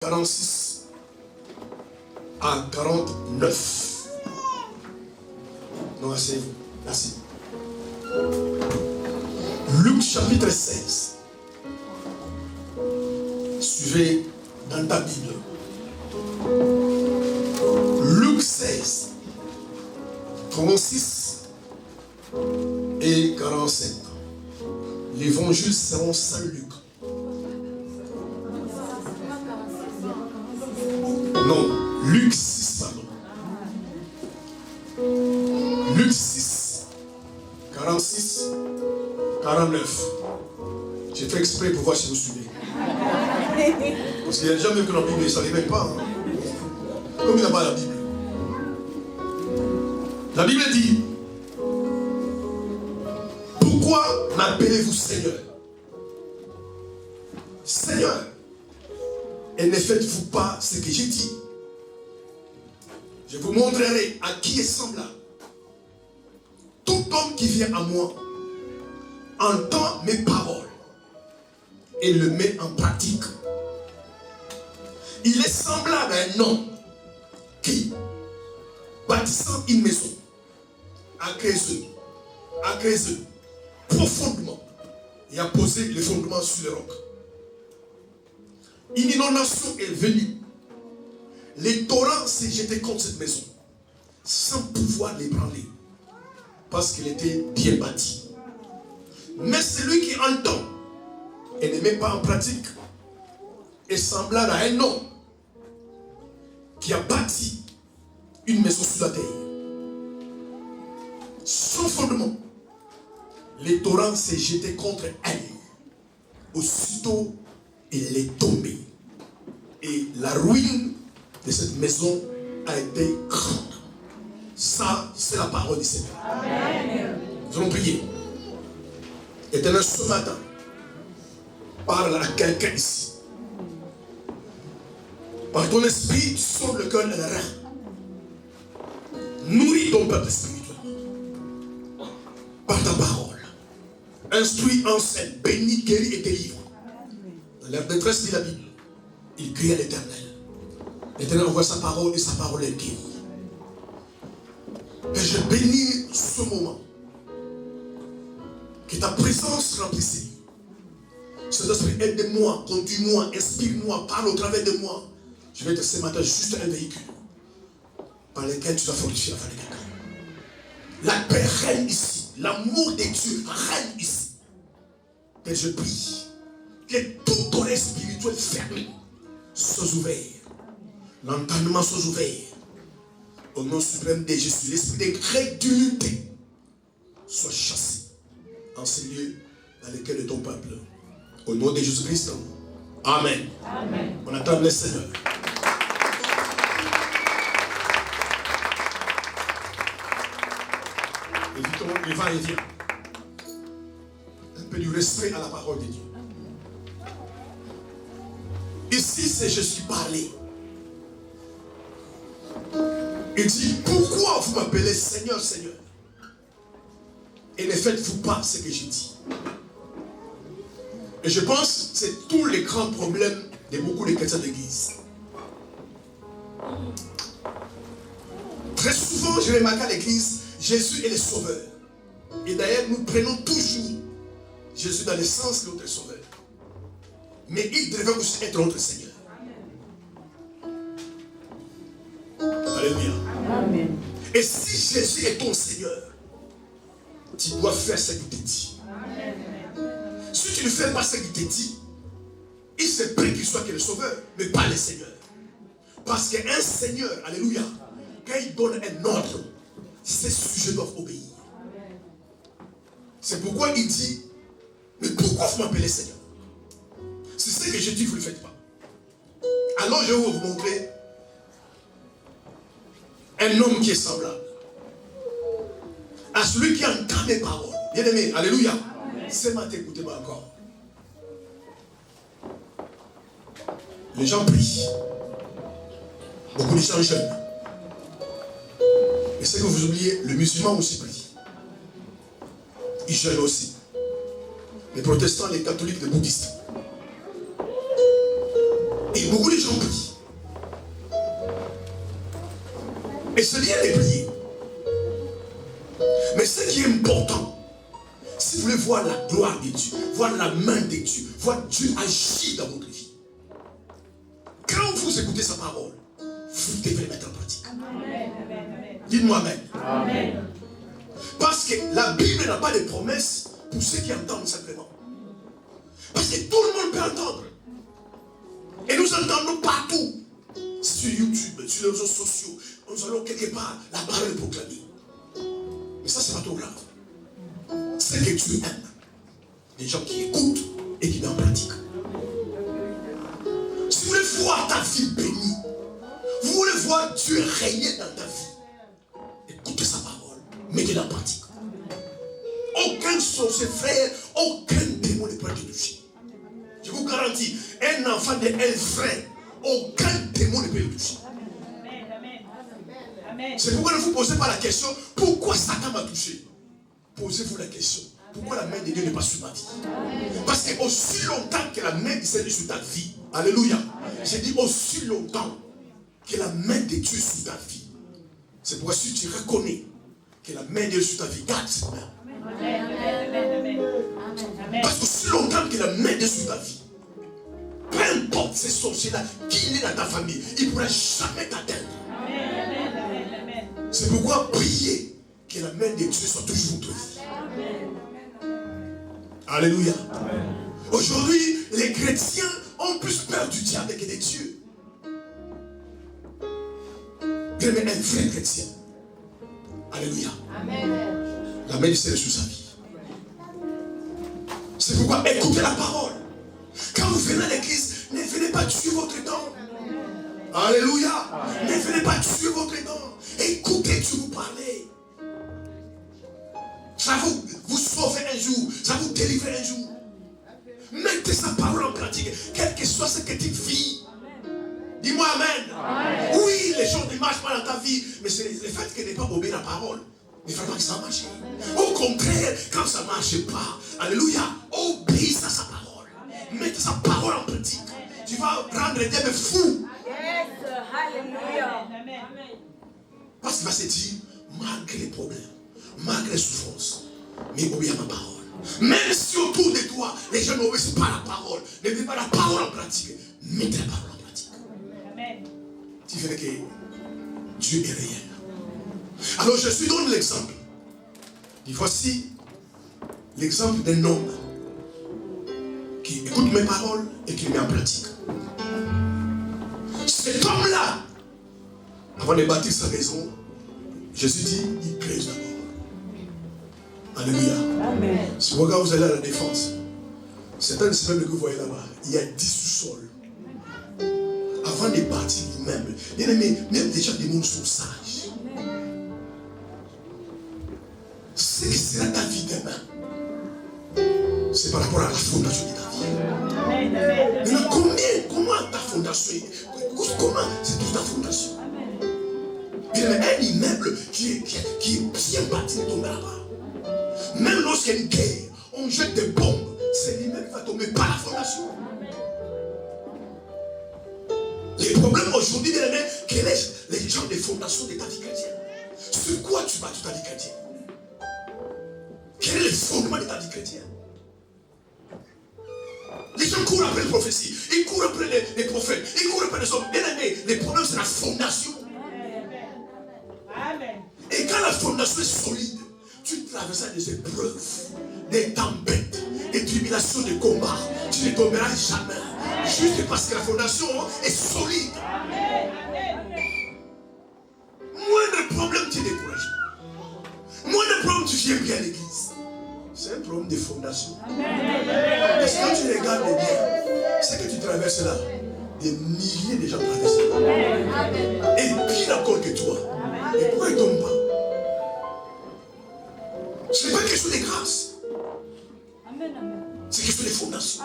46 à 49. Non, asseyez-vous. Merci. Luc chapitre 16. Suivez dans ta Bible. Luc 16, 36 et 47. L'évangile selon Saint Luc. Non, Luc 6, pardon. Luc 6, 46, 49. J'ai fait exprès pour voir si vous suivez. Parce qu'il y a des gens même que la Bible ne savent même pas. Hein. Comme il n'y a pas la Bible. La Bible dit: pourquoi m'appelez-vous Seigneur? Seigneur, et ne faites-vous pas ce que j'ai dit? Je vous montrerai à qui est semblable. Tout homme qui vient à moi entend mes paroles et le met en pratique. Il est semblable à un homme qui, bâtissant une maison, a creusé profondément et a posé le fondement sur le roc. Une inondation est venue. Les torrents s'est jeté contre cette maison sans pouvoir l'ébranler parce qu'elle était bien bâtie. Mais celui qui entend et ne met pas en pratique est semblable à un homme qui a bâti une maison sur la terre. Son fondement, les torrents s'est jeté contre elle. Aussitôt, elle est tombée. Et la ruine de cette maison a été grande. Ça, c'est la parole du Seigneur. Amen. Nous allons prier. Éternel, ce matin, parle à quelqu'un ici. Par ton esprit, tu sondes le cœur et le rein. Nourris ton peuple spirituel. Par ta parole. Instruis, enseigne, bénis, guéris et délivre. Dans leur détresse, dit la Bible, il crie à l'Éternel. L'Éternel envoie sa parole et sa parole est guérie. Et je bénis ce moment. Que ta présence remplisse. Saint-Esprit, aide-moi, conduis-moi, inspire-moi, parle au travers de moi. Je vais être ce matin juste un véhicule par lequel tu vas fortifier la vie de quelqu'un. La paix règne ici. L'amour de Dieu règne ici. Et je prie que toute oreille spirituelle fermée soit ouverte. L'entendement soit ouvert. Au nom suprême de Jésus, l'esprit de crédulité soit chassé en ces lieux dans lesquels est ton peuple. Au nom de Jésus-Christ. Amen. Amen. On attend le Seigneur. Évitons le va-et-vient. Un peu du respect à la parole de Dieu. Ici, c'est je suis parlé. Il dit, pourquoi vous m'appelez Seigneur, Seigneur? Et ne faites-vous pas ce que j'ai dit? Et je pense que c'est tous les grands problèmes de beaucoup de chrétiens d'église. Très souvent, je remarque à l'église, Jésus est le sauveur. Et d'ailleurs, nous prenons toujours Jésus dans le sens de notre sauveur. Mais il devait aussi être notre Seigneur. Alléluia. Amen. Et si Jésus est ton Seigneur, tu dois faire ce qu'il te dit. Amen. Si tu ne fais pas ce qu'il te dit, il se peut qu'il soit que le sauveur, mais pas le Seigneur. Parce qu'un Seigneur, alléluia, quand il donne un ordre, ses sujets doivent obéir. C'est pourquoi il dit, mais pourquoi vous m'appelez Seigneur? C'est ce que je dis, vous ne le faites pas. Alors je vais vous montrer un homme qui est semblable à celui qui entend mes paroles. Bien aimé, alléluia. Ce matin, écoutez-moi encore. Les gens prient. Beaucoup de gens jeûnent. Et ce que vous oubliez, le musulman aussi prie. Ils jeûnent aussi. Les protestants, les catholiques, les bouddhistes. Ils Et beaucoup de gens prient. Et c'est bien de prier. Mais ce qui est important, si vous voulez voir la gloire de Dieu, voir la main de Dieu, voir Dieu agir dans votre vie, quand vous écoutez sa parole, vous devez le mettre en pratique. Dites-moi amen. Amen. Parce que la Bible n'a pas de promesses pour ceux qui entendent simplement. Parce que tout le monde peut entendre. Et nous entendons partout. Sur YouTube, sur les réseaux sociaux. Nous allons quelque part la parole proclamer. Mais ça, c'est pas trop grave. C'est que Dieu aime les gens qui écoutent et qui mettent en pratique. Si vous voulez voir ta vie bénie, vous voulez voir Dieu régner dans ta vie, écoutez sa parole, mettez-la en pratique. Aucun sorcier, frère, aucun démon ne peut te toucher. Je vous garantis, un enfant de un frère, aucun démon ne peut le toucher. C'est pourquoi ne vous posez pas la question, pourquoi Satan m'a touché? Posez-vous la question, pourquoi la main de Dieu n'est pas sur ma vie? Parce que aussi longtemps que la main de Dieu est sur ta vie, alléluia, j'ai dit aussi longtemps que la main de Dieu est sur ta vie. C'est pourquoi si tu reconnais que la main de Dieu est sur ta vie, garde cette main. Parce que si longtemps que la main de Dieu est sur ta vie, peu importe ces sorciers-là, qui est dans ta famille, il ne pourra jamais t'atteindre. C'est pourquoi priez que la main de Dieu soit toujours votre vie. Alléluia. Aujourd'hui, les chrétiens ont plus peur du diable que de Dieu. Bien, mais un vrai chrétien. Alléluia. La main du Seigneur sur sa vie. C'est pourquoi écoutez la parole. Quand vous venez à l'église, ne venez pas tuer votre temps. Alléluia. Ne venez pas tuer votre temps. Écoutez Dieu vous parler. Ça vous sauver un jour. Ça vous délivrer un jour. Mettez sa parole en pratique. Quel que soit ce que tu vis. Dis-moi amen. Oui, les choses ne marchent pas dans ta vie. Mais c'est le fait que tu n'es pas obéi à la parole. Mais vraiment que ça marche. Au contraire, quand ça ne marche pas, alléluia, obéis à sa parole. Mettez sa parole en pratique. Tu vas rendre les diables fous. Parce qu'il va se dire, malgré les problèmes, malgré les souffrances, mais obéis à ma parole. Même si autour de toi, les gens n'obéissent pas la parole, ne mettent pas la parole en pratique, mettez la parole en pratique. Tu fais que Dieu est réel. Alors je suis donne l'exemple. Et voici l'exemple d'un homme qui écoute mes paroles et qui les met en pratique. Cet homme-là, avant de bâtir sa maison, Jésus dit, il crée d'abord. Alléluia. Amen. Si vous regardez, vous allez à la défense. Certaines semaines que vous voyez là-bas, il y a 10 sous-sols. Avant de bâtir l'immeuble, même déjà des mondes sont sages. Ce qui sera ta vie demain, c'est par rapport à la fondation de ta vie. Maintenant, comment ta fondation est? Comment c'est toute ta fondation? Il y a un immeuble qui est bien bâti ne tombera pas. Même lorsqu'il y a une guerre, on jette des bombes, c'est l'immeuble qui va tomber par la fondation. Les problèmes aujourd'hui, quels sont les gens des fondations de ta vie chrétienne? Sur quoi tu bâtis ta vie chrétienne? Quel est le fondement de ta vie chrétienne? Les gens courent après les prophéties, ils courent après les prophètes, ils courent après les hommes. Bien aimé, les problèmes c'est la fondation. Et quand la fondation est solide, tu traverseras des épreuves, des tempêtes, des tribulations, des combats. Tu ne tomberas jamais. Juste parce que la fondation est solide. Moindre problème, tu es découragé. Moindre problème, tu viens bien à l'église. C'est un problème de fondation. Parce que quand tu regardes bien, ce que tu traverses là, des milliers de gens traversent là. Et pire encore que toi. Et pourquoi ils ne tombent pas? Ce n'est pas quelque chose de grâce. C'est quelque chose de fondation.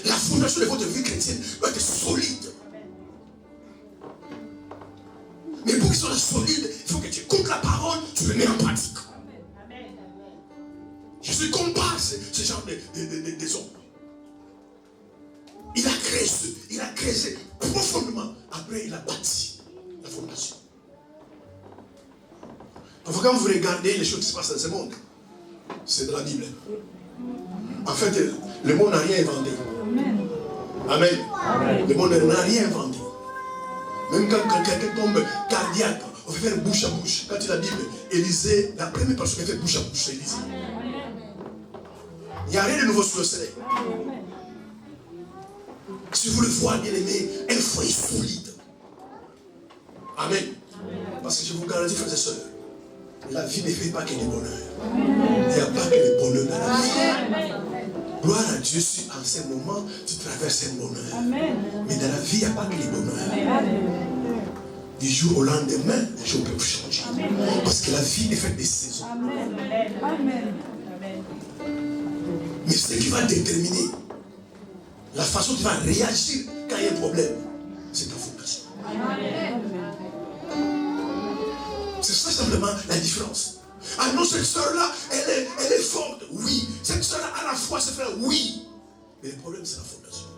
La fondation de votre vie chrétienne doit être solide. Mais pour qu'il soit solide, il faut que tu écoutes la parole, tu le mets en pratique. Jésus compare ce genre des hommes. Il a créé creusé profondément. Après, il a bâti la fondation. Parfois, quand vous regardez les choses qui se passent dans ce monde, c'est de la Bible. En fait, le monde n'a rien inventé. Amen. Amen. Le monde n'a rien inventé. Même quand quelqu'un tombe cardiaque, on fait faire bouche à bouche. Quand il a la Bible, Élisée, la première personne qui fait bouche à bouche, c'est Élisée. Il n'y a rien de nouveau sur le soleil. Si vous le voyez, bien aimé, un foyer solide. Amen. Parce que je vous garantis, frères et sœurs, la vie ne fait pas que du bonheur. Il n'y a pas que le bonheur dans la vie. Gloire à Dieu si en ce moment tu traverses un bonheur. Mais dans la vie, il n'y a pas que le bonheur. Du jour au lendemain, les choses peuvent changer. Parce que la vie est faite des saisons. Mais ce qui va déterminer la façon dont tu vas réagir quand il y a un problème, c'est ta fondation. C'est ça simplement la différence. Ah non, cette soeur-là, elle est forte. Oui. Cette soeur-là, à la foi, c'est frère. Oui. Mais le problème, c'est la fondation.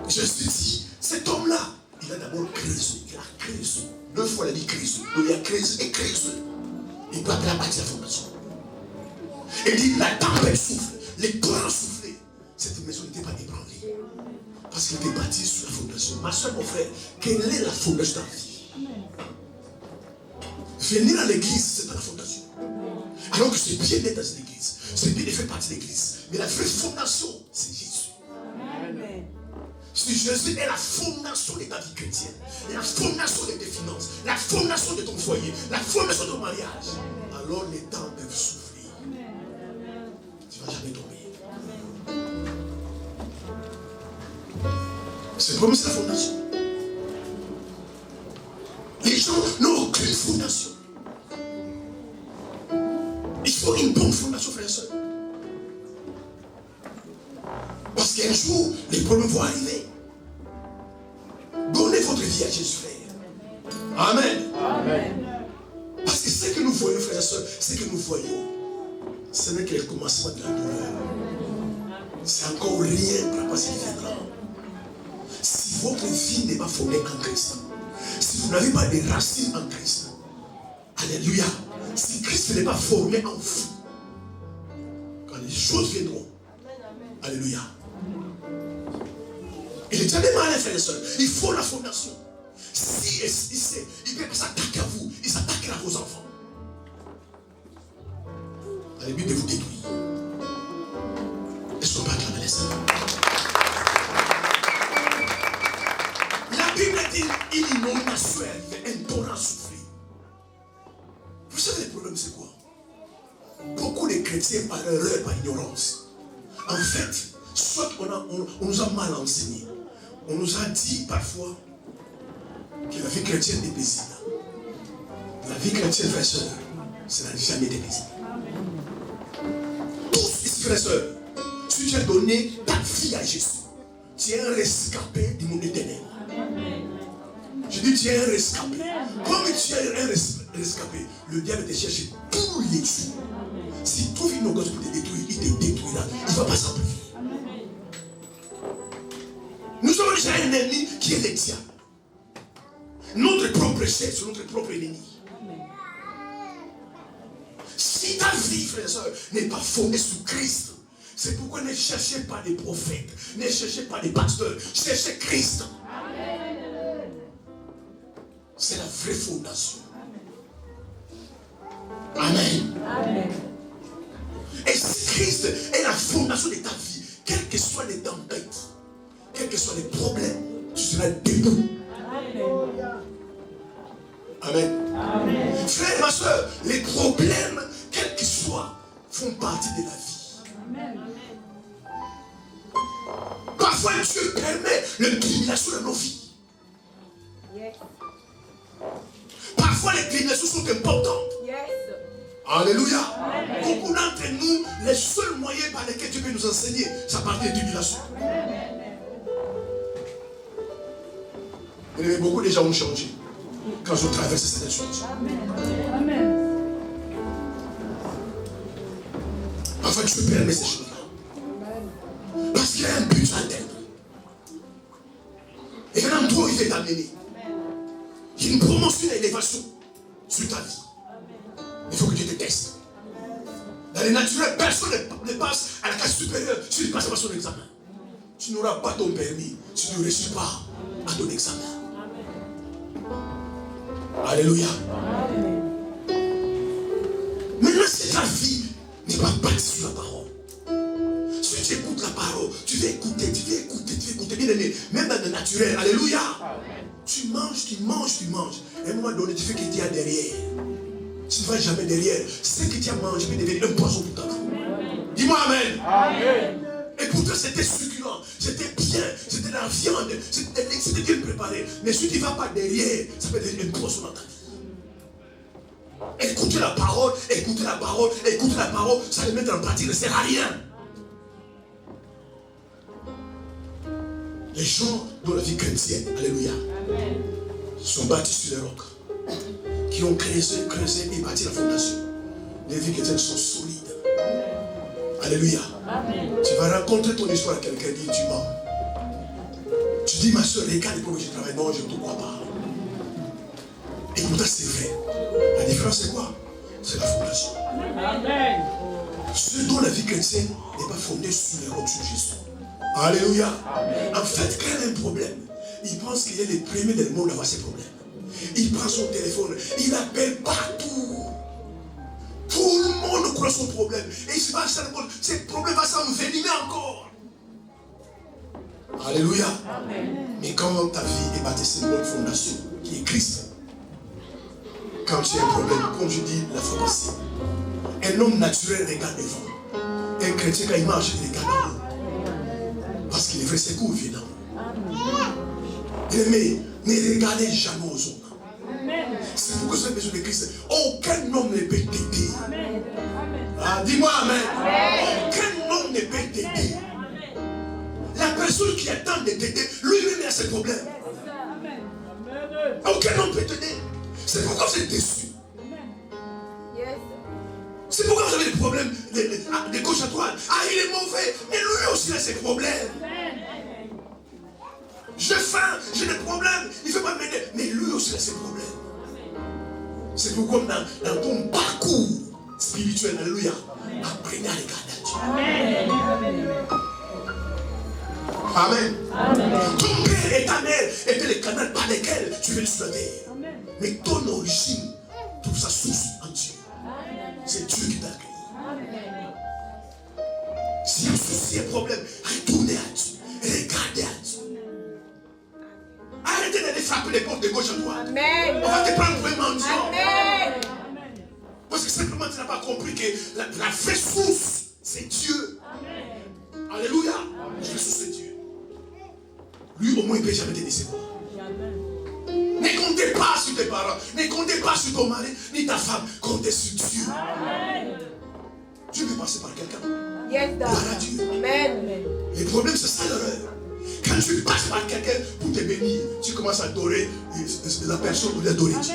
Je suis dit, cet homme-là, il a d'abord creusé. Il a creusé. 2 fois, il a dit creusé. Donc, il a creusé et creusé. Il peut appeler à bâtir la fondation. Il dit, la tempête souffle. Les torrents soufflent. Cette maison n'était pas ébranlée. Parce qu'elle était bâtie sur la fondation. Ma soeur, mon frère, quelle est la fondation de ta vie? Venir à l'église, c'est pas la fondation. Alors que c'est bien d'être dans une église. C'est bien de faire partie de l'église. Mais la vraie fondation, c'est Jésus. Amen. Si Jésus est la fondation de ta vie chrétienne, la fondation de tes finances, la fondation de ton foyer, la fondation de ton mariage, alors les temps peuvent souffler. Tu ne vas jamais tomber. C'est comme c'est la fondation. Les gens n'ont aucune fondation. Il faut une bonne fondation, frère et soeur. Parce qu'un jour, les problèmes vont arriver. Donnez votre vie à Jésus, frère. Amen. Amen. Parce que ce que nous voyons, frère et soeur, ce que nous voyons, ce n'est que le commencement de la douleur. C'est encore rien par rapport à ce qui viendra. Si votre vie n'est pas fondée en Christ, si vous n'avez pas de racines en Christ, alléluia, si Christ n'est pas formé en vous, quand les choses viendront, alléluia. Il est tellement malin, frères et sœurs. Il faut la fondation. Si il peut s'attaquer à vous, il s'attaquera à vos enfants. À le but de vous détruire. Est-ce qu'on peut acclamer les sœurs? La Bible dit, il inondation est arrivée, un torrent soufflé. Vous savez le problème c'est quoi? Beaucoup de chrétiens par erreur, par ignorance. En fait, soit on nous a mal enseigné. On nous a dit parfois que la vie chrétienne est paisible. La vie chrétienne, frères et sœurs, ça n'a jamais été paisible. Tous ici, frères et sœurs, si tu as donné ta vie à Jésus, tu es un rescapé du monde éternel. Je dis tu es un rescapé. Comme tu es un rescapé, le diable te cherche tous les jours. Si trouve une occasion pour te détruire, il te détruira. Il ne va pas s'en priver. Nous avons déjà un ennemi qui est le diable. Notre propre chef, c'est notre propre ennemi. Si ta vie, frères et sœurs, n'est pas fondée sur Christ, c'est pourquoi ne cherchez pas des prophètes, ne cherchez pas des pasteurs, cherchez Christ. C'est la vraie fondation. Amen. Amen. Et si Christ est la fondation de ta vie, quelles que soient les tempêtes, quels que soient les problèmes, tu seras debout. Amen. Amen. Frère, ma soeur, les problèmes, quels qu'ils soient, font partie de la vie. Amen. Parfois, Dieu permet le tribulation dans nos vies. Yes. Parfois, les tribulations sont importantes. Yes. Alléluia. Amen. Beaucoup d'entre nous, les seuls moyens par lesquels Dieu peut nous enseigner, c'est à partir des tribulations. Et beaucoup de gens ont changé quand je traverse cette situation. Amen. Parfois, Dieu permet ces choses-là. Parce qu'il y a un but à atteindre. endroit où il veut t'amener. Il y a une promotion et une élévation sur ta vie. Il faut que tu te testes. Dans le naturel, personne ne passe à la classe supérieure si tu ne passes pas son examen. Tu n'auras pas ton permis, tu ne réussis pas à ton examen. Alléluia. Maintenant, si ta vie n'est pas bâtie sur la parole, si tu écoutes la parole, tu vas écouter, bien aimé, même dans le naturel. Alléluia. Tu manges. À un moment donné, tu fais que tu es derrière. Tu ne vas jamais derrière. Ce que tu as mangé peut devenir un poison pour ta vie. Dis-moi amen. Amen. Et pourtant c'était succulent, c'était bien, c'était de la viande, c'était bien préparé. Mais si tu ne vas pas derrière, ça peut devenir un poison dans ta vie. Écoutez la parole, ça le mettre en pratique ne sert à rien. Les gens dans la vie chrétienne, alléluia, sont bâtis sur les rocs, qui ont creusé et bâti la fondation. Les vies chrétiennes sont solides. Alléluia. Amen. Tu vas raconter ton histoire à quelqu'un qui dit tu mens. Tu dis ma soeur, regarde pour que je travaille. Non, je ne te crois pas. Et pourtant c'est vrai. La différence c'est quoi? C'est la fondation. Amen. Ce dont la vie chrétienne n'est pas fondée sur les rocs sur Jésus. Alléluia. Amen. En fait, quand il y a un problème, il pense qu'il est le premier dans le monde à avoir ces problèmes. Il prend son téléphone, il appelle partout. Tout le monde croit son problème. Et il se passe ça, ce problème va s'envenimer encore. Alléluia. Amen. Mais quand ta vie est bâtie sur une bonne fondation, qui est Christ, quand tu as un problème, comme je dis la fois passée, un homme naturel regarde devant. Un chrétien, quand il marche, il regarde en haut. Parce qu'il est vrai, c'est cool, évidemment. Mais ne regardez jamais aux autres. C'est pourquoi vous avez besoin de Christ. Aucun homme ne peut t'aider. Ah, dis-moi amen. Aucun homme ne peut t'aider. La personne qui attend de t'aider, lui-même a ses problèmes. Aucun homme ne peut t'aider. C'est pourquoi vous êtes déçus. C'est pourquoi vous avez des problèmes de gauche à droite. Ah, il est mauvais, mais lui aussi a ses problèmes. J'ai faim, j'ai des problèmes, il ne veut pas m'aider, mais lui aussi a ses problèmes. C'est pourquoi dans ton parcours spirituel, alléluia, apprenez à regarder à Dieu. Amen. Amen. Ton père et ta mère étaient les canaux par lesquels tu veux sur la terre. Mais ton origine trouve sa source en Dieu. C'est Dieu qui t'a accueilli. S'il y a un souci, un problème, retournez à Dieu. Regardez à Dieu. Arrêtez d'aller frapper les portes de gauche à droite. Amen. On va te prendre pour un mendiant. Amen. Parce que simplement tu n'as pas compris que la vraie source, c'est Dieu. Amen. Alléluia. La vraie source, c'est Dieu. Lui, au moins, il ne peut jamais te décevoir. Ne comptez pas sur tes parents, ne comptez pas sur ton mari, ni ta femme. Comptez sur Dieu. Amen. Dieu peut passer par quelqu'un. Yes, gloire à Dieu. Amen. Le problème, c'est ça l'erreur. Quand tu passes par quelqu'un pour te bénir, tu commences à adorer la personne ou l'adorer Dieu.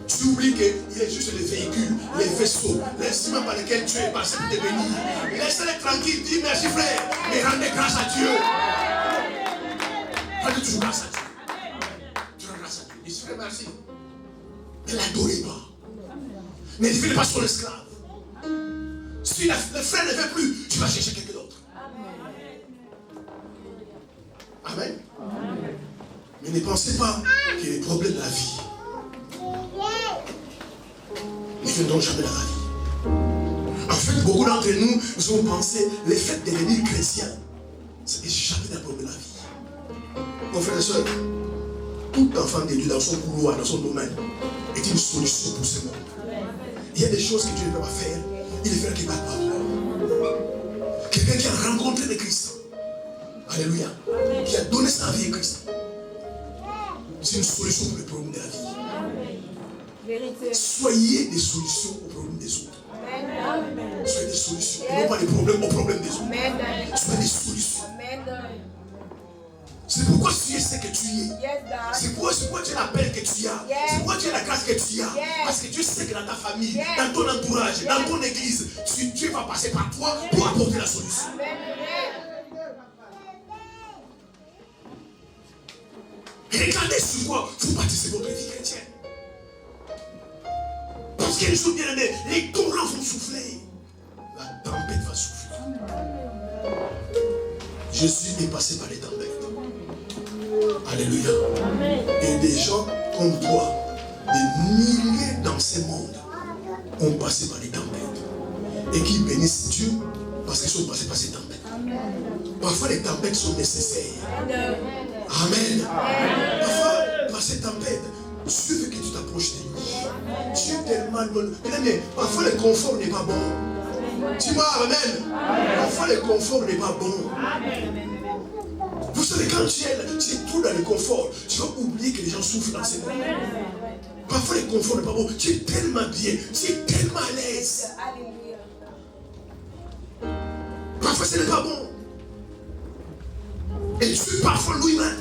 Tu oublies qu'il est juste le véhicule, les vaisseaux, l'instrument par lequel tu es passé pour te bénir. Laisse-les tranquille, dis merci frère, mais rendez grâce à Dieu. Rendez toujours grâce à Dieu. Tu rends grâce à Dieu. Dis frère merci. Ne l'adorez pas. Ne devenez pas son esclave. Si le frère ne veut plus, tu vas chercher quelqu'un d'autre. Amen. Amen. Mais ne pensez pas que les problèmes de la vie ne viendront jamais dans la vie. En fait, beaucoup d'entre nous ont pensé le fait de devenir chrétien, c'est échapper d'un problème de la vie. Mon frère et soeur, tout enfant de Dieu dans son couloir, dans son domaine, est une solution pour ce monde. Il y a des choses que Dieu ne peut pas faire, il les fait qu'il ne va pas. Quelqu'un qui a rencontré le Christ. Alléluia. Qui a donné sa vie à Christ. C'est une solution pour les problèmes de la vie. Soyez des solutions aux problèmes des autres. Soyez des solutions. Et non pas des problèmes aux problèmes des autres. Soyez des solutions. C'est pourquoi tu es ce que tu es. C'est pourquoi tu as la paix que tu as. C'est pourquoi tu as la grâce que tu as. Parce que tu sais que dans ta famille, dans ton entourage, dans ton église, Dieu va passer par toi pour apporter la solution. Regardez sur quoi vous bâtissez votre vie chrétienne. Parce qu'un jour, bien aimé, les torrents vont souffler. La tempête va souffler. Jésus est passé par les tempêtes. Alléluia. Et des gens comme toi, des milliers dans ce monde, ont passé par les tempêtes. Et qui bénissent Dieu parce qu'ils sont passés par ces tempêtes. Parfois les tempêtes sont nécessaires. Amen. Parfois, par ces tempêtes, Dieu veut que tu t'approches de lui. Dieu est tellement bon. Mais parfois le confort n'est pas bon. Dis-moi amen. Parfois le confort n'est pas bon. Vous savez, quand tu es trop dans le confort, tu vas oublier que les gens souffrent dans ces moments. Parfois le confort n'est pas bon. Tu es tellement bien, tu es tellement à l'aise. Parfois ce n'est pas bon. Et Dieu parfois lui-même,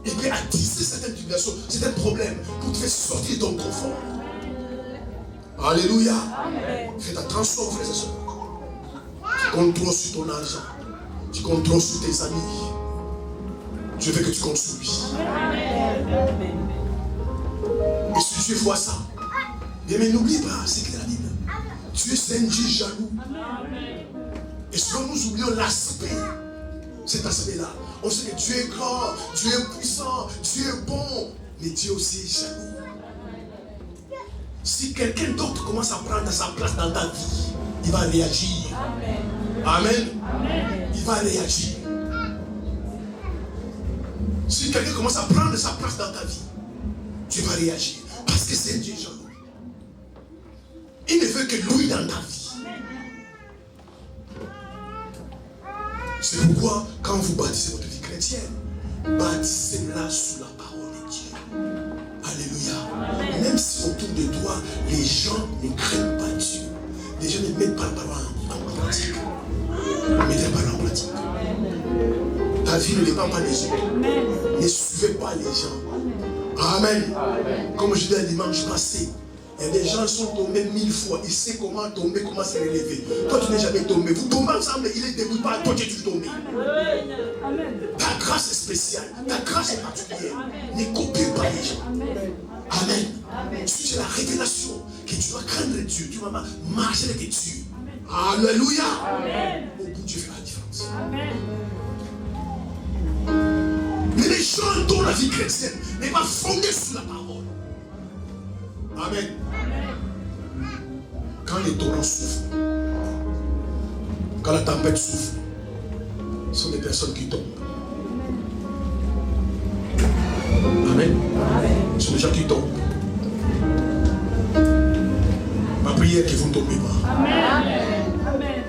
il peut attiser certaines tribulations, certains problèmes pour te faire sortir de ton confort. Alléluia. Fais attention, frères et sœurs. Tu contrôles sur ton argent. Tu contrôles sur tes amis. Je veux que tu comptes sur lui. Et si tu vois ça, bien, mais n'oublie pas ce qu'il a dit. Dieu c'est un Dieu jaloux. Et souvent nous oublions l'aspect. Cet aspect-là. On sait que Dieu est grand, Dieu est puissant, Dieu est bon, mais Dieu aussi est jaloux. Si quelqu'un d'autre commence à prendre sa place dans ta vie, il va réagir. Amen. Il va réagir. Si quelqu'un commence à prendre sa place dans ta vie, tu vas réagir. Parce que c'est Dieu jaloux. Il ne veut que lui dans ta vie. C'est pourquoi, quand vous bâtissez votre vie chrétienne, bâtissez-la sous la parole de Dieu. Alléluia. Même si autour de toi, les gens ne craignent pas Dieu. Les gens ne mettent pas la parole en pratique. Mettez la parole en pratique. Ta vie ne dépend pas des autres. Ne suivez pas les gens. Amen. Comme je disais le dimanche passé, il y a des gens qui sont tombés 1000 fois. Ils savent comment tomber, comment se relever. Toi, tu n'es jamais tombé. Vous tombez ensemble, il est debout, pas toi, tu es tombé. Ta grâce est spéciale. Ta grâce est particulière. Ne copie pas les gens. Amen. C'est la révélation que tu dois craindre Dieu. Tu vas marcher avec Dieu. Alléluia. Au bout, Dieu fait la différence. Mais les gens dont la vie chrétienne n'est pas fondée sur la parole. Amen. Quand les torrents souffrent, quand la tempête souffre, ce sont des personnes qui tombent. Amen. Ce sont des gens qui tombent. Ma prière est que vous ne tombez pas. Amen.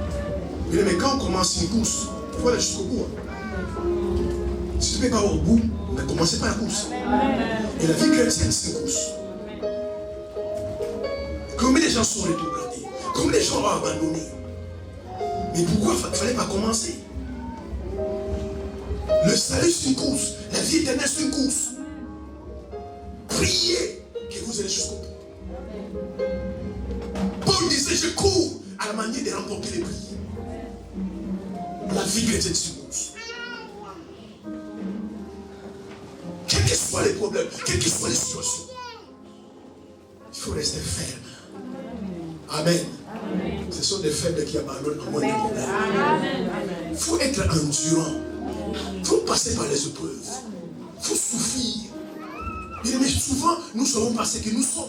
Mais quand on commence une course, il faut aller jusqu'au bout. Si tu ne peux pas au bout, ne commencez pas la course. Et la vie chrétienne, c'est une course. Combien de gens sont rétrogradés? Combien de gens ont abandonné? Mais pourquoi il ne fallait pas commencer? Le salut c'est une course. La vie éternelle c'est une course. Priez que vous allez jusqu'au bout. Paul disait je cours à la manière de remporter les prix. La vie chrétienne c'est une course. Quels que soient les problèmes, quelles que soient les situations, il faut rester ferme. Amen. Ce sont des faibles qui abandonnent en moins de problèmes. Il faut être endurant. Il faut passer par les épreuves. Il faut souffrir. Mais souvent, nous savons pas ce que nous sommes.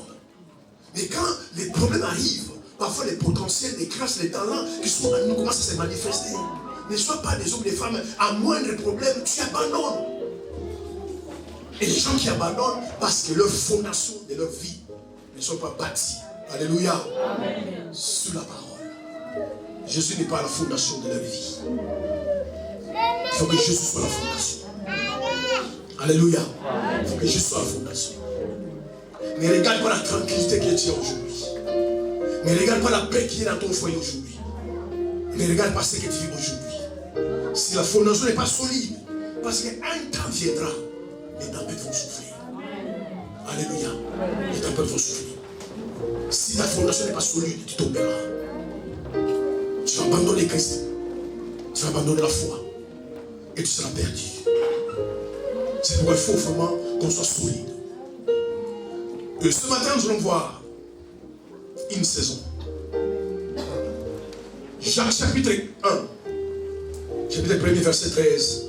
Mais quand les problèmes arrivent, parfois les potentiels, les grâces, les talents qui sont en nous commencent à se manifester. Ne sois pas des hommes, des femmes, à moindre problème, tu abandonnes. Et les gens qui abandonnent parce que leur fondation de leur vie ne sont pas bâties. Alléluia. Amen. Sur la parole. Jésus n'est pas la fondation de leur vie. Il faut que Jésus soit la fondation. Alléluia. Il faut que Jésus soit la fondation. Ne regarde pas la tranquillité que tu as aujourd'hui. Ne regarde pas la paix qui est dans ton foyer aujourd'hui. Ne regarde pas ce que tu vis aujourd'hui. Si la fondation n'est pas solide, parce qu'un temps viendra, les tempêtes vont souffrir. Alléluia. Les tempêtes vont souffrir. Si ta fondation n'est pas solide, tu tomberas. Tu vas abandonner Christ. Tu vas abandonner la foi. Et tu seras perdu. C'est pourquoi il faut vraiment qu'on soit solide. Et ce matin, nous allons voir une saison. Jacques chapitre 1, chapitre 1, verset 13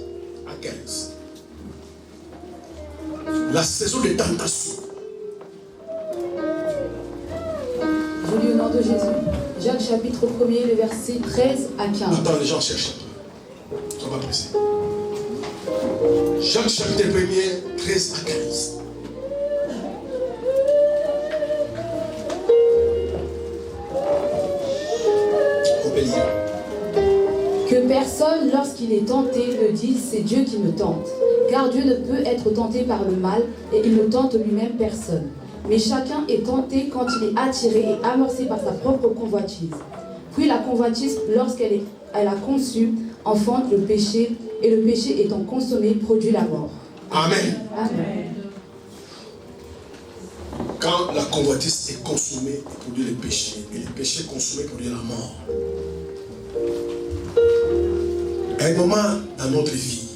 à 15. La saison de tentation. Je lis au nom de Jésus. Jacques chapitre 1er, le verset 13 à 15. Attends, les gens cherchent un peu. On va presser. Jacques chapitre 1er, 13 à 15. On peut lire. Que personne, lorsqu'il est tenté, ne dise c'est Dieu qui me tente. Car Dieu ne peut être tenté par le mal et il ne tente lui-même personne. Mais chacun est tenté quand il est attiré et amorcé par sa propre convoitise. Puis la convoitise, lorsqu'elle a conçu, enfante le péché, et le péché étant consommé, produit la mort. Amen. Amen. Quand la convoitise est consommée, elle produit le péché. Et le péché consommé produit la mort. À un moment dans notre vie,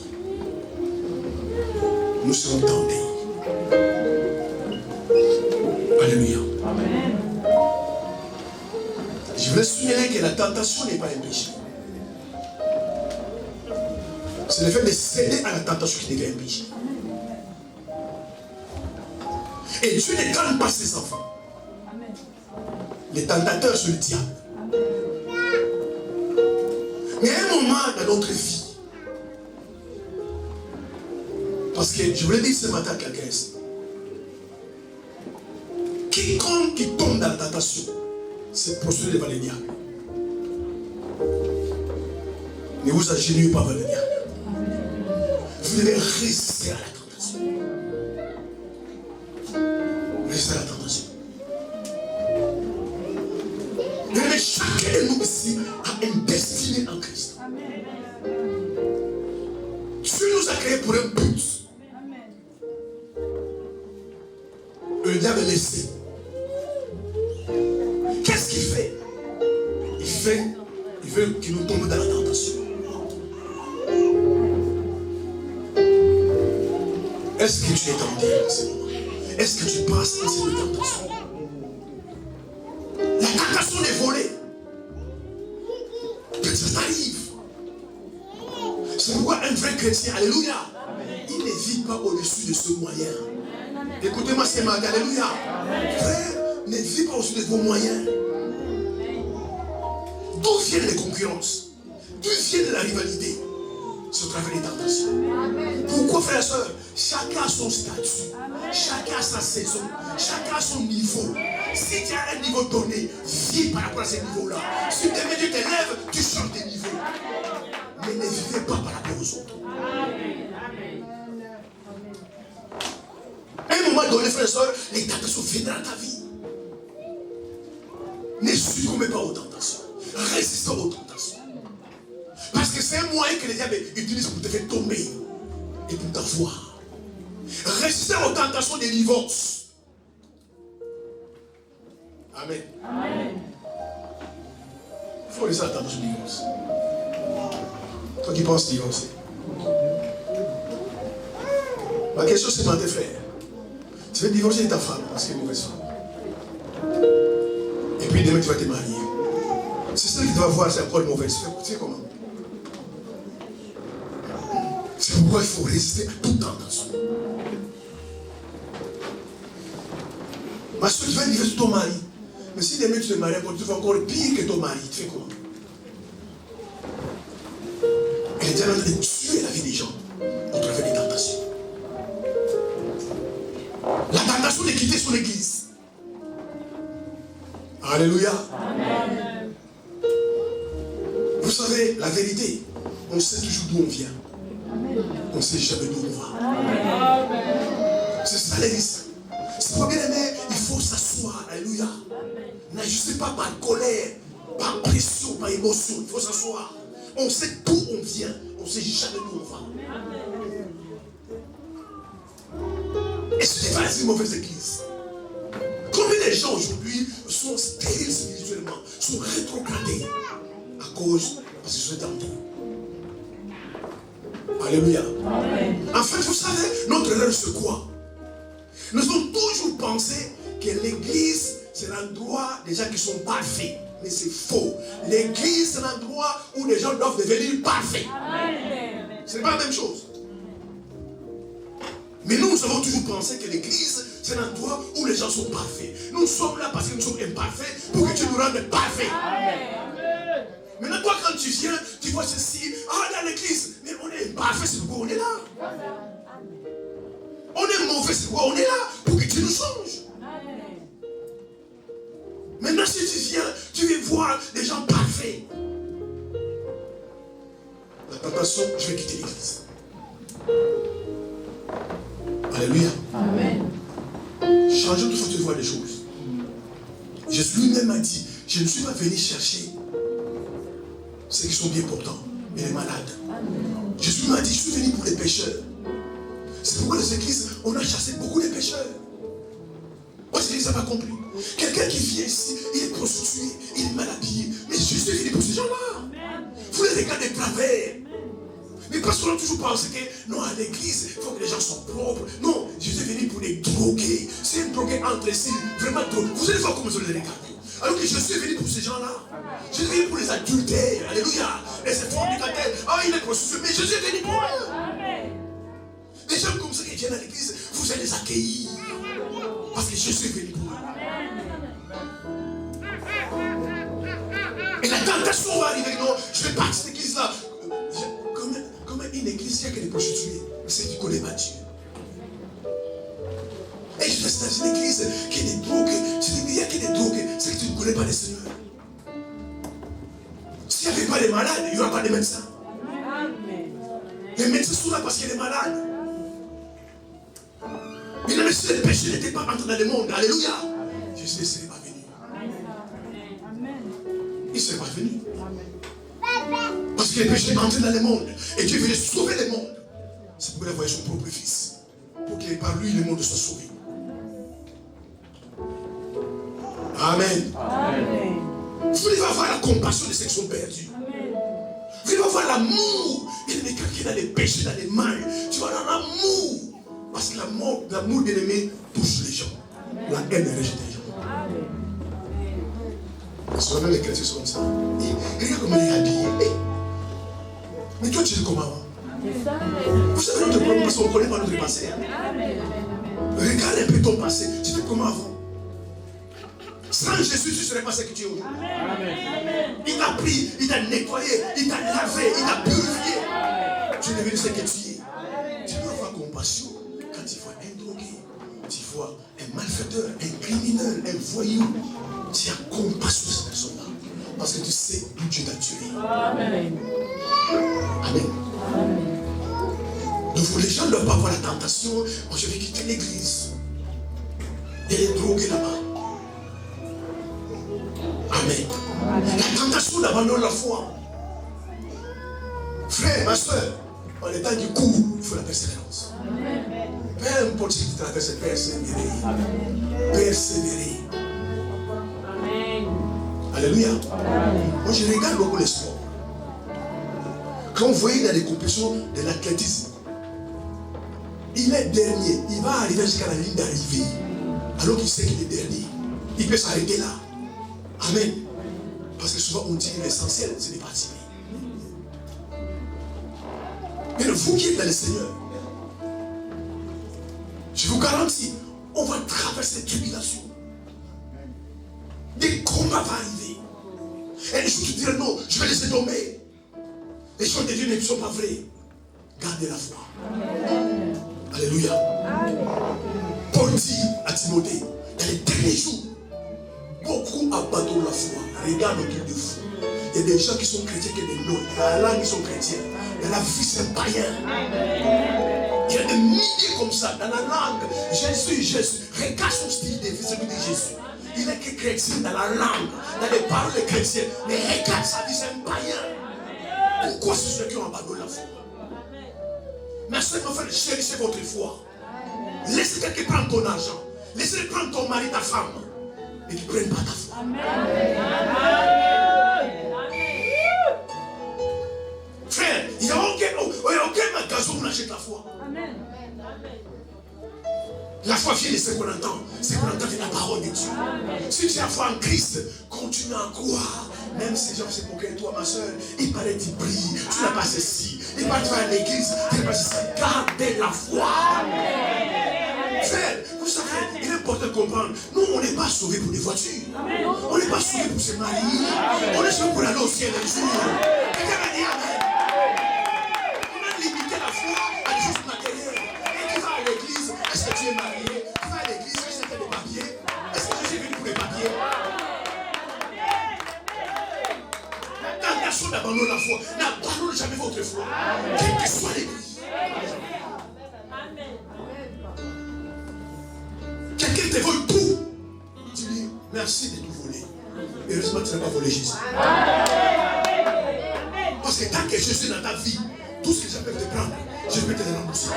nous serons tentés. Alléluia. Amen. Je veux souligner que la tentation n'est pas un péché. C'est le fait de céder à la tentation qui devient un péché. Et Dieu ne calme pas ses enfants. Les tentateurs sont le diable. Mais à un moment dans notre vie, parce que je voulais dire ce matin à quelqu'un ici, quiconque qui tombe dans la tentation, c'est prostré devant le diable. Ne vous agenouillez pas devant le diable. Vous devez résister à la tentation. Résister à la tentation. Mais chacun de nous ici a une destinée en Christ. Dieu nous a créés pour un but. Le diable est laissé. Qu'est-ce qu'il fait? Il veut qu'il nous tombe dans la tentation. Est-ce que tu es tenté en ce moment? Est-ce que tu passes dans cette tentation? La tentation est volée. Que ça t'arrive. C'est pourquoi un vrai chrétien, alléluia, il ne vit pas au-dessus de ce moyen. Écoutez-moi ce matin, alléluia. Frère, ne vit pas au-dessus de vos moyens. D'où viennent les concurrences? D'où viennent la rivalité? C'est au travers des tentations. Pourquoi, frères et sœurs? Chacun a son statut, chacun a sa saison, chacun a son niveau. Si tu as un niveau donné, vis par rapport à ce niveau-là. Si demain tu t'élèves, tu changes de niveau. Mais ne vivez pas par rapport aux autres. À un moment donné, frères et sœurs, les tentations viennent dans ta vie. Ne succombez pas aux tentations. Résistez aux tentations. Parce que c'est un moyen que les diables utilisent pour te faire tomber et pour t'avoir. Résistez aux tentations des divorces. Amen. Amen. Il faut résister à la tentation du divorce. Toi qui penses divorcer. Ma question c'est tes frères. Tu veux divorcer de ta femme parce qu'elle est mauvaise femme. Et puis demain tu vas te marier. C'est ça que tu dois voir, c'est encore une mauvaise femme. Tu sais comment? C'est pourquoi il faut résister à toute tentation. Parce que tu vas divorcer ton mari. Mais si demain tu te maries, tu fais encore pire que ton mari. Tu fais comment? Elle est déjà en train de tuer la vie des gens au travers des tentations. La tentation de quitter son église. Alléluia. Amen. Vous savez, la vérité, on sait toujours d'où on vient. On ne sait jamais d'où on va. C'est ça l'église. C'est pas bien aimé, il faut s'asseoir. Alléluia. N'agissez pas par colère, par pression, par émotion. Il faut s'asseoir. On sait d'où on vient. On ne sait jamais d'où on va. Et ce n'est pas une mauvaise église. Combien de gens aujourd'hui sont stériles spirituellement, sont rétrogradés à cause parce qu'ils sont tentés. Alléluia. Amen. En fait, vous savez, notre erreur c'est quoi? Nous avons toujours pensé que l'église, c'est l'endroit des gens qui sont parfaits. Mais c'est faux. L'église, c'est l'endroit où les gens doivent devenir parfaits. Ce n'est pas la même chose. Mais nous avons toujours pensé que l'église, c'est l'endroit où les gens sont parfaits. Nous sommes là parce que nous sommes imparfaits pour que tu nous rendes parfaits. Maintenant, toi, quand tu viens, tu vois ceci, dans l'église, mais on est imparfait, c'est pourquoi on est là. On est mauvais, c'est pourquoi on est là, pour que tu nous changes. Maintenant, si tu viens, tu veux voir des gens parfaits. La tentation, je vais quitter l'église. Alléluia. Amen. Changeons tout ce que tu vois des choses. Jésus lui-même a dit, je ne suis pas venu chercher ceux qui sont bien portants, mais les malades. Jésus m'a dit, je suis venu pour les pécheurs. C'est pourquoi les églises, on a chassé beaucoup de pécheurs. Moi, c'est ça n'a pas compris. Quelqu'un qui vient ici, il est prostitué, il est mal habillé. Mais Jésus est venu pour ces gens-là. Vous les regardez travers. Mais parce qu'on a toujours pensé que, non, à l'église, il faut que les gens soient propres. Non, Jésus est venu pour les droguer. Si un drogué entre ici, vraiment drogué, vous allez voir comment vous les regardez. Alors que Jésus est venu pour ces gens-là. Jésus est venu pour les adultères. Alléluia. Les fornicataires. Il est prostitué. Mais Jésus est venu pour eux. Des gens comme ça qui viennent à l'église, vous allez les accueillir. Parce que Jésus est venu pour eux. Et la tentation va arriver. Non, je ne vais pas à cette église-là. Comme une église, il n'y a que des prostituées. Mais c'est que tu ne connais pas Dieu. Et je reste dans une église qui a des drogues. Je dis, mais il n'y a que des drogues. C'est que tu ne connais pas le Seigneur. S'il n'y avait pas de malades, il n'y aura pas de médecins. Les médecins sont là parce qu'il y a des malades. Mais même si les péchés n'étaient pas entrés dans le monde, alléluia, Jésus ne serait pas venu. Il ne serait pas venu. Parce que les péchés entraient dans le monde. Et Dieu voulait sauver le monde. C'est pourquoi il a envoyé son propre fils. Pour que par lui, le monde soit sauvé. Amen. Amen. Vous devez avoir la compassion de ceux qui sont perdus. Vous devez avoir l'amour. Il y a quelqu'un dans les péchés, dans les mal. Tu vas dans l'amour. Parce que l'amour de l'ennemi touche les gens. La haine rejette les gens. Parce que les chrétiens sont comme ça. Et regarde comment il est habillé. Mais toi, tu es comment avant? Vous savez notre problème parce qu'on ne connaît pas notre passé. Regarde un peu ton passé. Tu étais comment avant? Sans Jésus, tu ne serais pas ce que tu es aujourd'hui. Il t'a pris, il t'a nettoyé, il t'a lavé, il t'a purifié. Tu es devenu ce que tu es. Tu dois avoir compassion quand tu vois un drogué, tu vois un malfaiteur, un criminel, un voyou. Tu as compassion de cette personne-là. Parce que tu sais d'où Dieu t'a tué. Amen. Amen. Donc les gens ne doivent pas avoir la tentation. Moi je vais quitter l'église. Et les droguer là-bas. Amen. La tentation d'abandonner la foi. Frère, ma soeur, en étant du cours, il faut la persévérance. Peu importe ce qui te traverse, persévérer. Persévérer. Alléluia. Moi je regarde beaucoup les sports. Quand vous voyez dans les compétitions de l'athlétisme, il est dernier, il va arriver jusqu'à la ligne d'arrivée. Alors qu'il sait qu'il est dernier, il peut s'arrêter là. Amen. Parce que souvent on dit que l'essentiel c'est de participer. Mais vous qui êtes dans le Seigneur, je vous garantis, on va traverser des tribulations. Des combats vont arriver. Et les gens qui diront non, je vais laisser tomber. Les choses de Dieu ne sont pas vraies. Gardez la foi. Amen. Alléluia. Amen. Paul dit à Timothée, dans les derniers jours, beaucoup abandonnent la foi. Regarde autour de vous. Il y a des gens qui sont chrétiens qui sont des noms. Dans la langue, ils sont chrétiens. Dans la vie, c'est un païen. Il y a des milliers comme ça. Dans la langue, Jésus. Regarde son style de vie, celui de Jésus. Il est que chrétien dans la langue, dans les paroles chrétiennes. Mais regarde sa vie, c'est un païen. Pourquoi c'est ceux qui ont abandonné la foi? Merci, mon frère, chérissez votre foi. Laissez quelqu'un prendre ton argent. Laissez prendre ton mari, ta femme. Mais qu'ils ne prennent pas ta foi. Frère, il n'y a aucun raison où on achète la foi. Amen. La foi vient de ce qu'on entend. C'est qu'on entend de la parole de Dieu. Si tu as foi en Christ, continue à croire. Même si les gens se moquent de toi, ma soeur, il paraît que tu brilles, tu n'as pas ceci. Il paraît que tu vas à l'église, tu n'as pas ceci. Gardez la foi. Frère, vous savez, il est important de comprendre. Nous, on n'est pas sauvés pour des voitures. On n'est pas sauvés pour se marier. On est sauvés pour aller au ciel un jour. Quelqu'un m'a dit amen. On a limité la foi à des choses matérielles. Et tu vas à l'église, est-ce que tu es marié? Tu vas à l'église, est-ce que tu as des papiers? Est-ce que Jésus est venu pour les papiers? La tentation d'abandonner la foi. N'abandonnez jamais votre foi. Quelle que soit l'église. Quelqu'un te vole tout. Tu dis merci de tout voler. Et heureusement tu n'as pas volé Jésus. Parce que tant que Jésus est dans ta vie, tout ce que ça peut te prendre, je peux te le rembourser.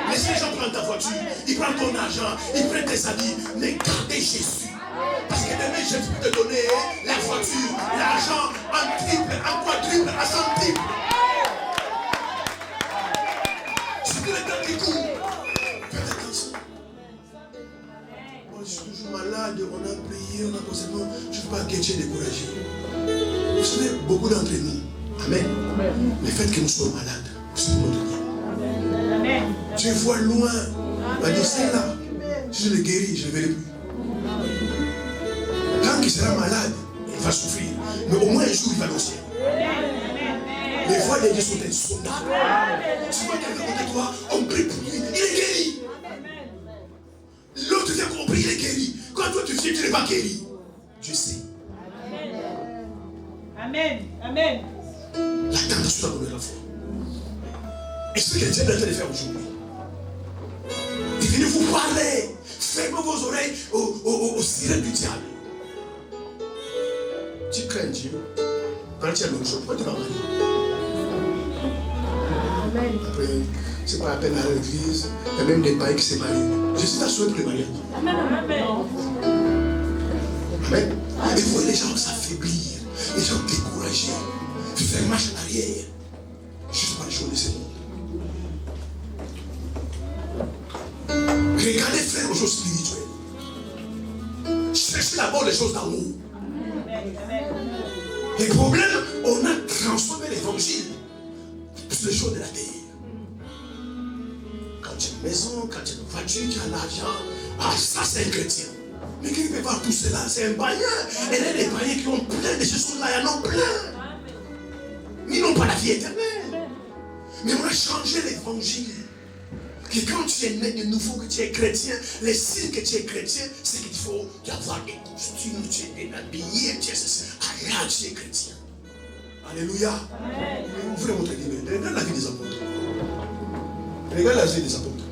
Laisse les gens prendre ta voiture, ils prennent ton argent, ils prennent tes habits, mais gardez Jésus. Parce que demain Jésus peut te donner la voiture, l'argent en triple, en quadruple, en centuple. Si tu es dans tes coups, faites attention. Moi je suis toujours malade, on a prié, on a posé le nom, je ne veux pas que tu es découragé. Vous savez, beaucoup d'entre nous, amen, le fait que nous soyons malades, c'est pour notre bien. Tu vois loin, on va dire c'est là, si je le guéris, je ne le verrai plus. Tant qu'il sera malade, il va souffrir. Mais au moins un jour, il va aller au ciel. Les voix de Dieu sont insondables. Tu vois quelqu'un côté de toi, on prie pour lui, il est guéri. L'autre vient qu'on prie, il est guéri. Quand toi tu viens, tu n'es pas guéri. Dieu sait. Amen. Amen. La tentation d'abandonner la foi. Et ce que Dieu est en train de faire aujourd'hui, il vient vous parler. Fermez vos oreilles aux sirènes du diable. Tu crains Dieu. Quand tu as l'autre chose, pourquoi tu vas marier? Après, c'est pas la peine d'aller à l'église. Il y a même des païens qui se marient. Je suis ta souhait pour les mariages. Amen. Amen. Et vous voyez les gens s'affaiblir, les gens découragés, faire marche en arrière, juste par les choses de ce monde. Regardez, frère, aux choses spirituelles. Cherchez d'abord les choses d'en haut. Les problèmes, on a transformé l'évangile sur les choses de la terre. Quand tu as une maison, quand tu as une voiture, tu as l'argent, ah, ça c'est un chrétien. Mais qui ne peut pas tout cela? C'est un païen. Et là, les païens qui ont plein de ces choses-là, ils en ont plein. Mais ils n'ont pas la vie éternelle. Mais on a changé l'évangile. Que quand tu es né de nouveau, que tu es chrétien, les signes que tu es chrétien, c'est qu'il faut avoir des costumes, tu es bien habillé, tu es ceci. Ah là, tu es chrétien. Alléluia. Vous voulez montrer l'image. Regarde la vie des apôtres. Regarde la vie des apôtres.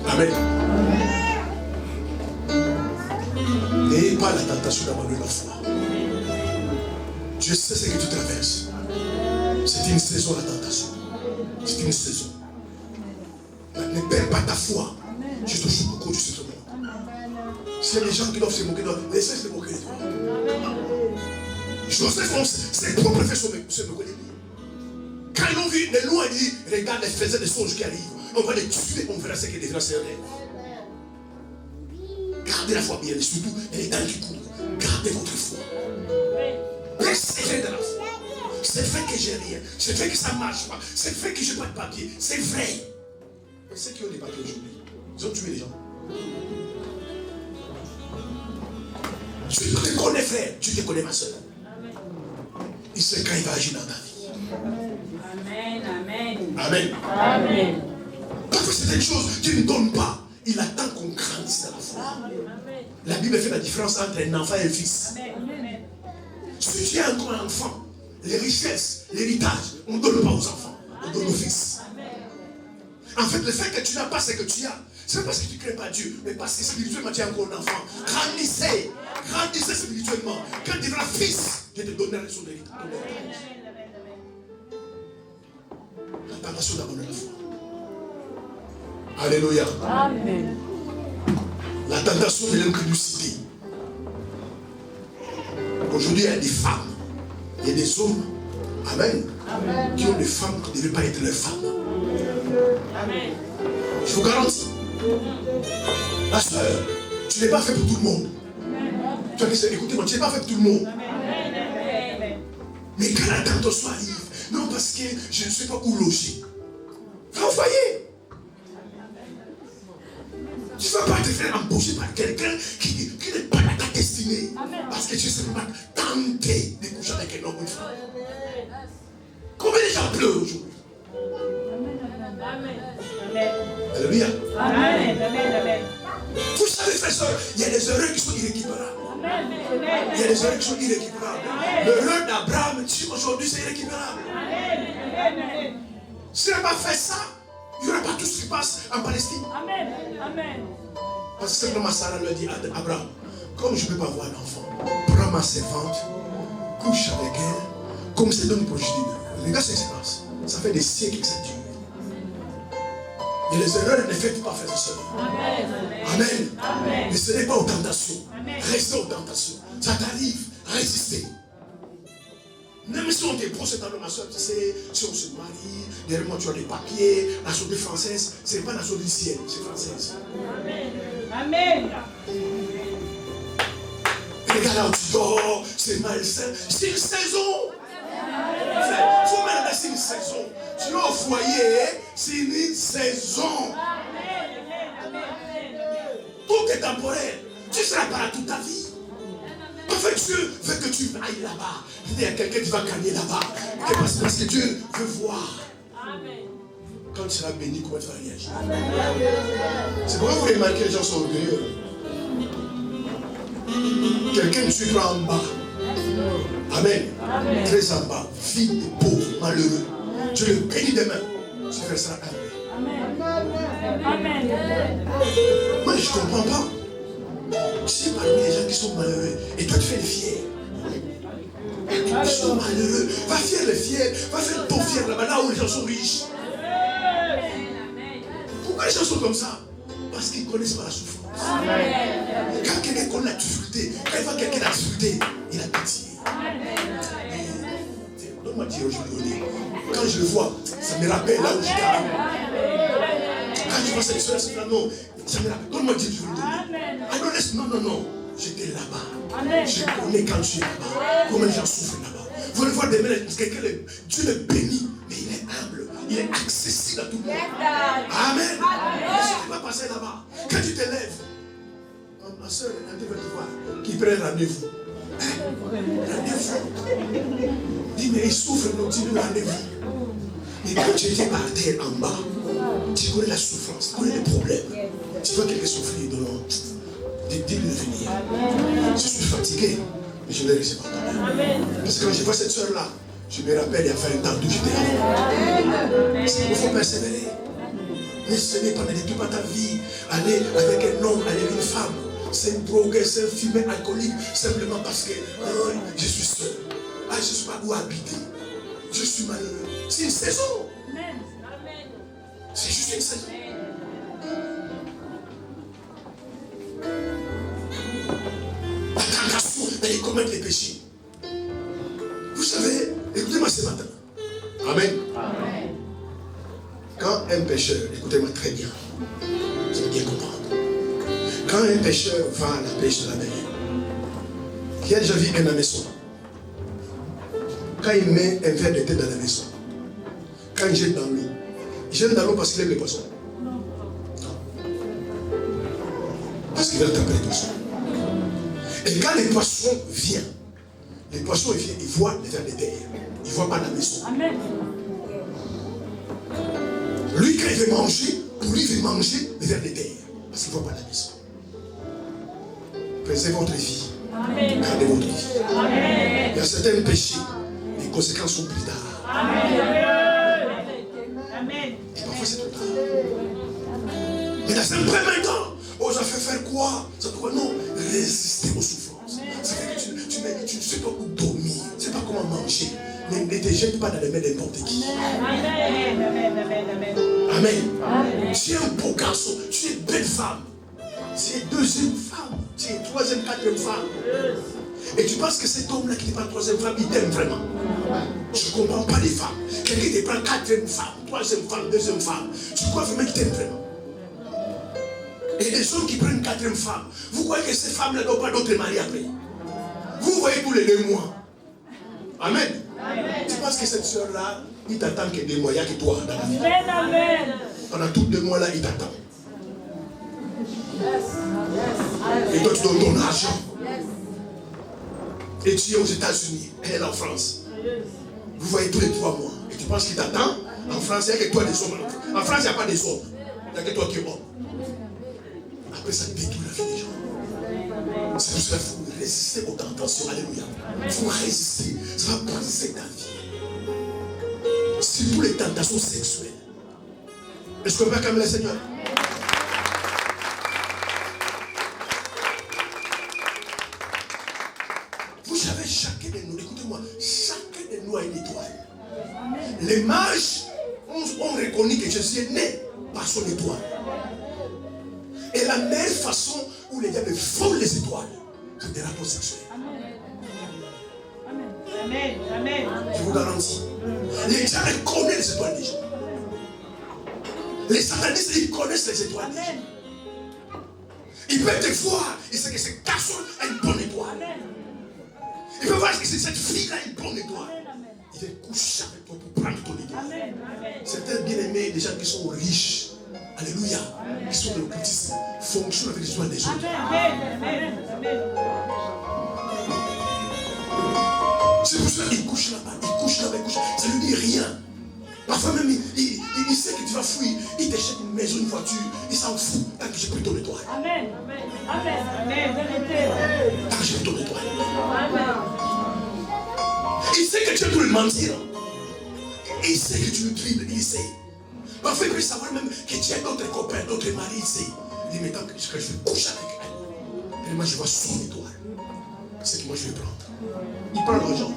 Amen. N'ayez pas la tentation d'abandonner la foi. Je sais ce que tu traverses. C'est une saison la tentation. C'est une saison. Ne perds pas ta foi. Je te joue beaucoup de ce monde. S'il y a des gens qui doivent se moquer de toi, laissez se moquer de toi. Joseph, ses propres frères se moquer de lui. Quand ils l'ont vu de loin, ils disent, regarde les faiseurs de songes qui arrivent. On va les tuer, on verra ce qui devra se rêve. Gardez la foi bien, et surtout les dents qui courent. Gardez votre foi. Persévérez dans la foi. C'est vrai que j'ai rien. C'est vrai que ça ne marche pas. C'est vrai que je n'ai pas de papier. C'est vrai. Et ceux qui ont des papiers aujourd'hui, ils ont tué les gens. Tu te connais, frère. Tu te connais, ma soeur. Il sait quand il va agir dans ta vie. Amen. Amen. Amen. Amen. Parce que c'est une chose qu'il ne donne pas. Il attend qu'on grandisse dans la foi. La Bible fait la différence entre un enfant et un fils. Amen. Si tu es encore un enfant, les richesses, l'héritage, on ne donne pas aux enfants, on donne aux fils. En fait, le fait que tu n'as pas ce que tu as, c'est pas parce que tu ne crées pas Dieu, mais parce que spirituellement tu es encore un enfant. Grandissez, grandissez spirituellement. Quand tu deviendras fils, Dieu te donnera son héritage. La tentation d'abandonner la foi. Alléluia. Amen. La tentation de l'incrédulité. Aujourd'hui, il y a des femmes, il y a des hommes Amen. Amen. Qui ont des femmes qui ne devaient pas être leurs femmes. Amen. Je vous garantis. Ma soeur, tu n'es pas fait pour tout le monde. Tu as dit, écoutez-moi, tu n'es pas fait pour tout le monde. Mais quand la tante soit arrive, non parce que je ne sais pas où loger. Va au foyer. Tu ne vas pas te faire embaucher par quelqu'un qui n'est pas dans ta destinée. Parce que tu ne sais pas tenter de coucher avec un homme ou une femme. Combien de gens pleurent aujourd'hui? Alléluia. Amen. Amen. Vous savez, frères et sœurs, il y a des erreurs qui sont irrécupérables. Il y a des erreurs qui sont irrécupérables. L'erreur d'Abraham, aujourd'hui, c'est irrécupérable. S'il n'a pas fait ça, il n'y aura pas tout ce qui passe en Palestine. Amen. Parce que simplement Sarah lui a dit à Abraham, comme je ne peux pas avoir d'enfant, prends ma servante, couche avec elle, comme c'est donne pour le juger. Regarde ce qui se passe. Ça fait des siècles que ça dure. Et les erreurs ne faites pas, frères et sœurs. Amen. Ne cédez pas aux tentations. Restez aux tentations. Ça t'arrive, résistez. Même si on te prend cet homme, ma soeur, tu sais, si on se marie, derrière moi tu as des papiers, la nationalité française, ce n'est pas la nationalité du ciel, c'est française. Amen. Regarde là où tu dors, c'est malsain. C'est une saison. Il faut même c'est une saison. Tu es au foyer, c'est une saison. Tout est temporaire. Tu ne seras pas là toute ta vie. Parfois Dieu veut que tu ailles là-bas. Il y a quelqu'un qui va gagner là-bas. Parce que Dieu veut voir. Quand tu seras béni, comment tu vas réagir. C'est pourquoi vous remarquez que les gens sont orgueilleux. Quelqu'un ne suit pas en bas. Amen. Très en bas. Fille de pauvre, malheureux. Tu le bénis demain. Tu fais ça. Amen. Moi, je ne comprends pas. Tu sais, parmi les gens qui sont malheureux, et toi, tu fais les fiers. Ils sont malheureux. Va faire les fiers. Va faire ton fier là-bas, là où les gens sont riches. Pourquoi les gens sont comme ça? Parce qu'ils ne connaissent pas la souffrance. Quand quelqu'un connaît la difficulté, quand il voit quelqu'un la difficulté, il a pitié. Donne-moi dire aujourd'hui, quand je le vois, ça me rappelle là où j'étais avant. Quand je vois cette histoire, non, ça me rappelle. Donne-moi dire, je vais le donner. Non. J'étais là-bas. Je connais quand je suis là-bas. Comment les gens souffrent là-bas. Vous allez voir des mains, quelqu'un, Dieu le bénit, mais il est humble. Il est accessible à tout le monde. Amen. Ce qui va passer là-bas. Quand tu te lèves, ma soeur, elle va te voir, qui prend rendez-vous. Rendez-vous. Dis, mais il souffre, donc dis-lui rendez-vous. Mais quand tu étais par terre en bas, tu connais la souffrance, tu connais les problèmes. Tu vois quelqu'un souffrir, donc dis-lui de venir. Je suis fatigué, mais je ne le laisse pas quand même. Parce que quand je vois cette soeur-là, je me rappelle il y a 20 ans d'où j'étais avant. Il faut persévérer. Ne saignez pas, ne détruis pas ta vie. Aller avec un homme, aller avec une femme. C'est une drogue, c'est un fumeur alcoolique, simplement parce que je suis seul. Je ne sais pas où habiter. Je suis malheureux. C'est une saison. C'est juste une saison. La tentation d'aller commettre les péchés. Vous savez, écoutez-moi ce matin. Amen. Quand un pécheur, écoutez-moi très bien, vous allez bien comprendre. Quand un pécheur va à la pêche de la mer, qui a déjà vu un hameçon, quand il met un verre de thé dans la maison, quand il jette dans l'eau, il jette dans l'eau parce qu'il aime les poissons. Non. Parce qu'il veut attraper les poissons. Et quand les poissons viennent, ils voient les vers de terre. Ils ne voient pas la maison. Amen. Lui, quand il veut manger, pour lui, il veut manger les vers de terre. Parce qu'il ne voit pas la maison. Préservez votre vie. Amen. Gardez votre vie. Amen. Il y a certains péchés, les conséquences sont plus tard. Amen. Et parfois c'est trop tard. Mais dans un premier temps, on a fait faire quoi? Ça doit non résister aux souffrances. Ça fait que tu ne sais pas où dormir, tu ne sais pas comment manger. Mais ne te jette pas dans les mains n'importe qui. Amen. Tu es un beau garçon, tu es une belle femme. Tu es deuxième femme, tu es troisième, quatrième femme. Et tu penses que cet homme-là qui n'est pas troisième femme, il t'aime vraiment. Je ne comprends pas les femmes. Quelqu'un qui te prend quatrième femme, troisième femme, deuxième femme. Tu crois vraiment qu'il t'aime vraiment? Et les hommes qui prennent quatrième femme, vous croyez que ces femmes-là n'ont pas d'autres maris après? Vous voyez tous les 2 mois. Amen. Amen. Tu penses que cette soeur-là, il t'attend que 2 mois, il n'y a que toi dans la vie. Amen. Pendant tous 2 mois-là, il t'attend. Et toi, tu donnes ton argent. Et tu es aux États-Unis, elle est en France. Vous voyez tous les 3 mois. Et tu penses qu'il t'attend? En France, il n'y a que toi des hommes. En France, il n'y a pas des hommes. Il n'y a que toi qui es homme. Après, ça détruit la vie des gens. C'est pour cela qu'il faut résister aux tentations. Alléluia. Il faut résister. Ça va briser ta vie. Surtout les tentations sexuelles. Est-ce qu'on peut acclamer le Seigneur? Vous savez, chacun de nous, écoutez-moi, chacun de nous a une étoile. Les mages ont reconnu que Jésus est né par son étoile. Et la meilleure façon où les diables volent les étoiles, c'est des rapports sexuels. Amen. Amen. Je vous garantis. Les diables connaissent les étoiles des gens. Les satanistes, ils connaissent les étoiles des gens. Ils peuvent te voir. Ils savent que ce garçon a une bonne étoile. Ils peuvent voir que cette fille-là a une bonne étoile. Ils viennent coucher avec toi pour prendre ton étoile. Certains bien-aimés, des gens qui sont riches, alléluia, qui sont de l'occultisme, fonctionnent avec les étoiles des autres. C'est pour ça qu'il couche là-bas, il couche là-bas, il couche. Ça ne lui dit rien. Parfois même, il sait que tu vas fuir. Il t'achète une maison, une voiture. Il s'en fout tant que j'ai pris ton étoile. Amen. Amen. Amen. Tant que j'ai pris ton étoile. Il sait que tu es tout le mentir. Il sait que tu le dribbles, il sait. Parfois, il peut savoir même que tu as d'autres copains, d'autres maris, il sait. Il dit, mais tant que je vais coucher avec elle. Et moi, je vois son étoile. C'est que moi, je vais prendre. Il prend l'argent.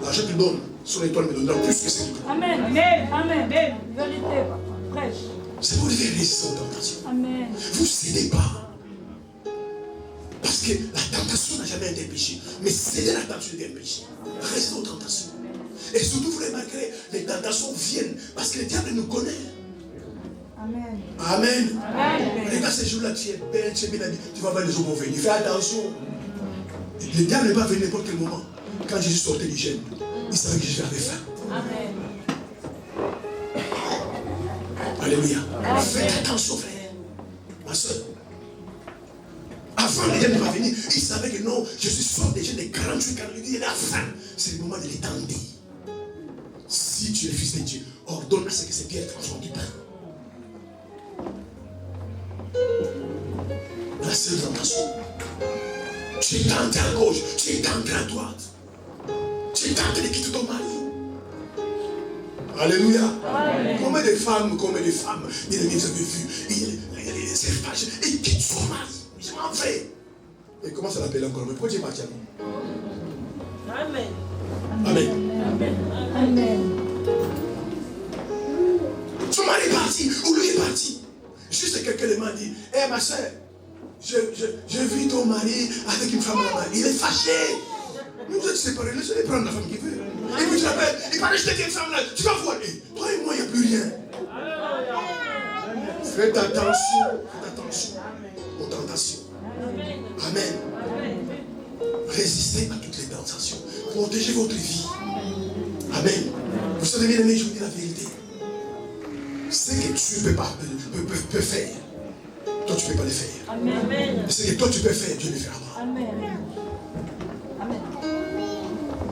L'argent qu'il donne, son étoile me donnera plus que ce qu'il prend. Amen. Amen. Amen. Vérité. Prêche. C'est pour devez résister aux tentations. Amen. Vous ne cédez pas. Parce que la tentation n'a jamais été péché. Mais céder la tentation est un péché. Restez aux tentations. Et surtout, vous remarquerez, les tentations viennent parce que le diable nous connaît. Amen. Amen. Amen. Regarde ces jours-là, tu es belle, tu es bien habillée. Tu vas voir les hommes vont venir. Fais attention. Le diable n'est pas venu n'importe quel moment. Quand Jésus sortait du gène, il savait que Jésus avait faim. Amen. Alléluia. Faites attention, frère. Ma soeur. Avant, le diable n'est pas venu. Il savait que non, Jésus sort des gènes de 48 ans. Il dit, il a faim. C'est le moment de l'étendre. Si tu es le Fils de Dieu, ordonne à ce que ces pierres transforment du pain. La seule tentation. Tu es tenté à gauche, tu es tenté à droite. Tu es tenté de quitter ton mari. Alléluia. Amen. Combien de femmes, bien aimés, vous avez vu, il y a des serpages, et il quitte son mari. Je m'en vais. Et comment ça l'appelle encore? Mais pourquoi tu es parti à nous? Amen. Amen. Amen. Amen. Son mari est parti, ou lui est parti. Juste quelqu'un m'a dit, hé ma soeur, j'ai vu ton mari avec une femme là-bas. Il est fâché. Mais vous êtes séparés, laissez-les prendre la femme qu'il veut. Et puis tu l'appelles, il paraît que je t'ai dit une femme là, tu vas voir. Et toi et moi, il n'y a plus rien. Faites attention aux tentations. Amen. Résistez à toutes les tentations. Protégez votre vie. Amen. Vous savez bien aimé, je vous dis la vérité. Ce que tu peux faire, toi tu ne peux pas le faire. Amen. Ce que toi tu peux faire, Dieu le fera. Amen. Amen.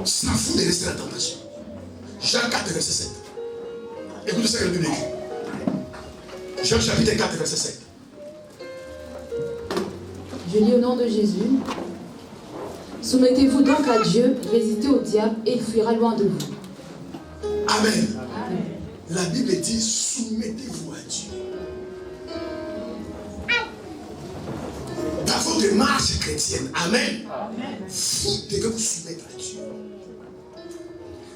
S'en fout de rester dans la tentation. Jean 4, verset 7. Écoutez ce que la Bible dit. Jean chapitre 4, verset 7. Je lis au nom de Jésus. Soumettez-vous donc à Dieu, résistez au diable et il fuira loin de vous. Amen. Amen. La Bible dit, soumettez-vous à Dieu. Dans votre marche chrétienne, amen. Vous devez vous soumettre à Dieu.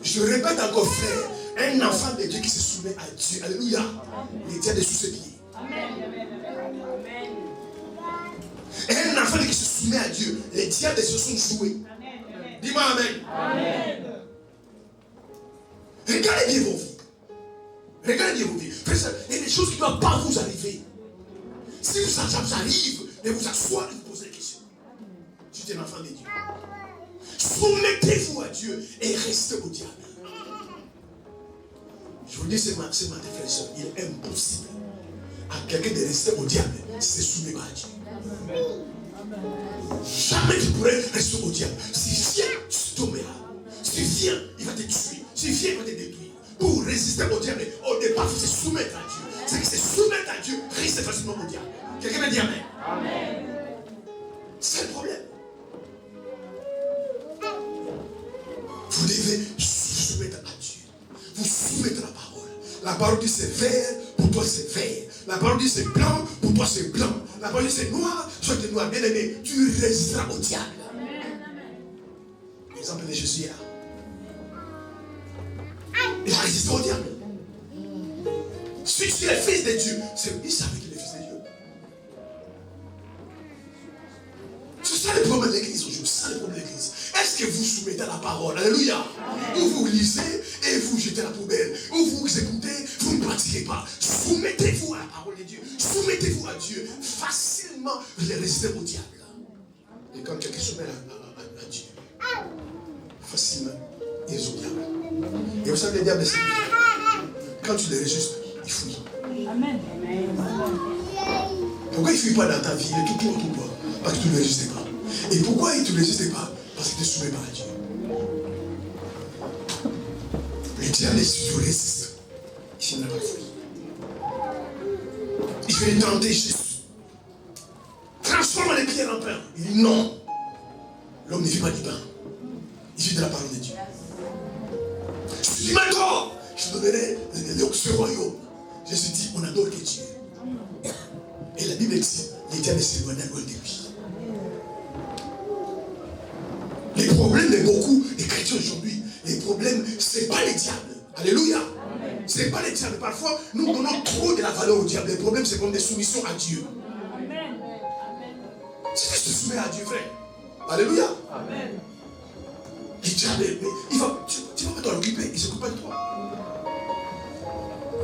Je répète encore, frère, un enfant de Dieu qui se soumet à Dieu, alléluia, il tient des sous ses pieds. Et un enfant qui se soumet à Dieu, les diables se sont joués. Dis-moi amen. Amen. Regardez bien vos vies. Regardez bien vos vies. Il y a des choses qui ne doivent pas vous arriver. Si ça arrive, et vous asseoir et vous posez des questions. Tu es un enfant de Dieu. Soumettez-vous à Dieu et restez au diable. Je vous dis ce matin, frères et sœurs, il est impossible à quelqu'un de rester au diable si c'est soumis à Dieu. Jamais tu pourrais rester au diable. Si viens, tu tomberas. Si viens, il va te tuer. Si viens, il va te détruire. Pour résister au diable, au départ, il faut se soumettre à Dieu. C'est que se soumettre à Dieu, reste facilement au diable. Quelqu'un m'a dit amen. Amen. C'est le problème. Vous devez vous soumettre à Dieu. Vous soumettre à la parole. La parole dit c'est vert, pour toi c'est vert. La parole dit c'est blanc, pour toi c'est blanc. La parole dit c'est noir, soit tu es noir. Bien aimé, tu résisteras au diable. L'exemple de Jésus là. Il a résisté au diable. Si tu es le fils de Dieu, il savait qu'il est fils de Dieu. C'est ça le problème de l'église aujourd'hui. C'est ça le problème de l'église. Est-ce que vous soumettez à la parole? Alléluia. Ou vous lisez et vous jetez la poubelle. Ou vous écoutez, vous ne pratiquez pas. Soumettez-vous à la parole de Dieu. Soumettez-vous à Dieu. Facilement, vous résistez au diable. Et quand quelqu'un se met à Dieu, facilement, il est au diable. Et vous savez, le diable, c'est quand tu le résistes, il fuit. Amen. Pourquoi il ne fuit pas dans ta vie? Il est tout autour de toi. Parce que tu ne le résistes pas. Et pourquoi il ne te résiste pas? Parce qu'il ne te soumet pas à Dieu. Le diable, si tu résistes, il finira par fuir. Il veut tenter Jésus. Transforme les pierres en pain. Il dit non. L'homme ne vit pas du pain. Il vit de la parole de Dieu. Je dis maintenant, je donnerai ce royaume. Jésus dit, on n'adore que Dieu. Et la Bible dit, les diables s'éloignent de lui. Les problèmes de beaucoup de chrétiens aujourd'hui, les problèmes, ce n'est pas les diables. Alléluia. Ce n'est pas les diables. Parfois, nous donnons trop de la valeur au diable. Les problèmes, c'est comme des soumissions à Dieu. Si tu te soumets à Dieu, frère. Alléluia. Amen. Le diable, tu vas pas t'en occuper, il ne s'occupe pas de toi.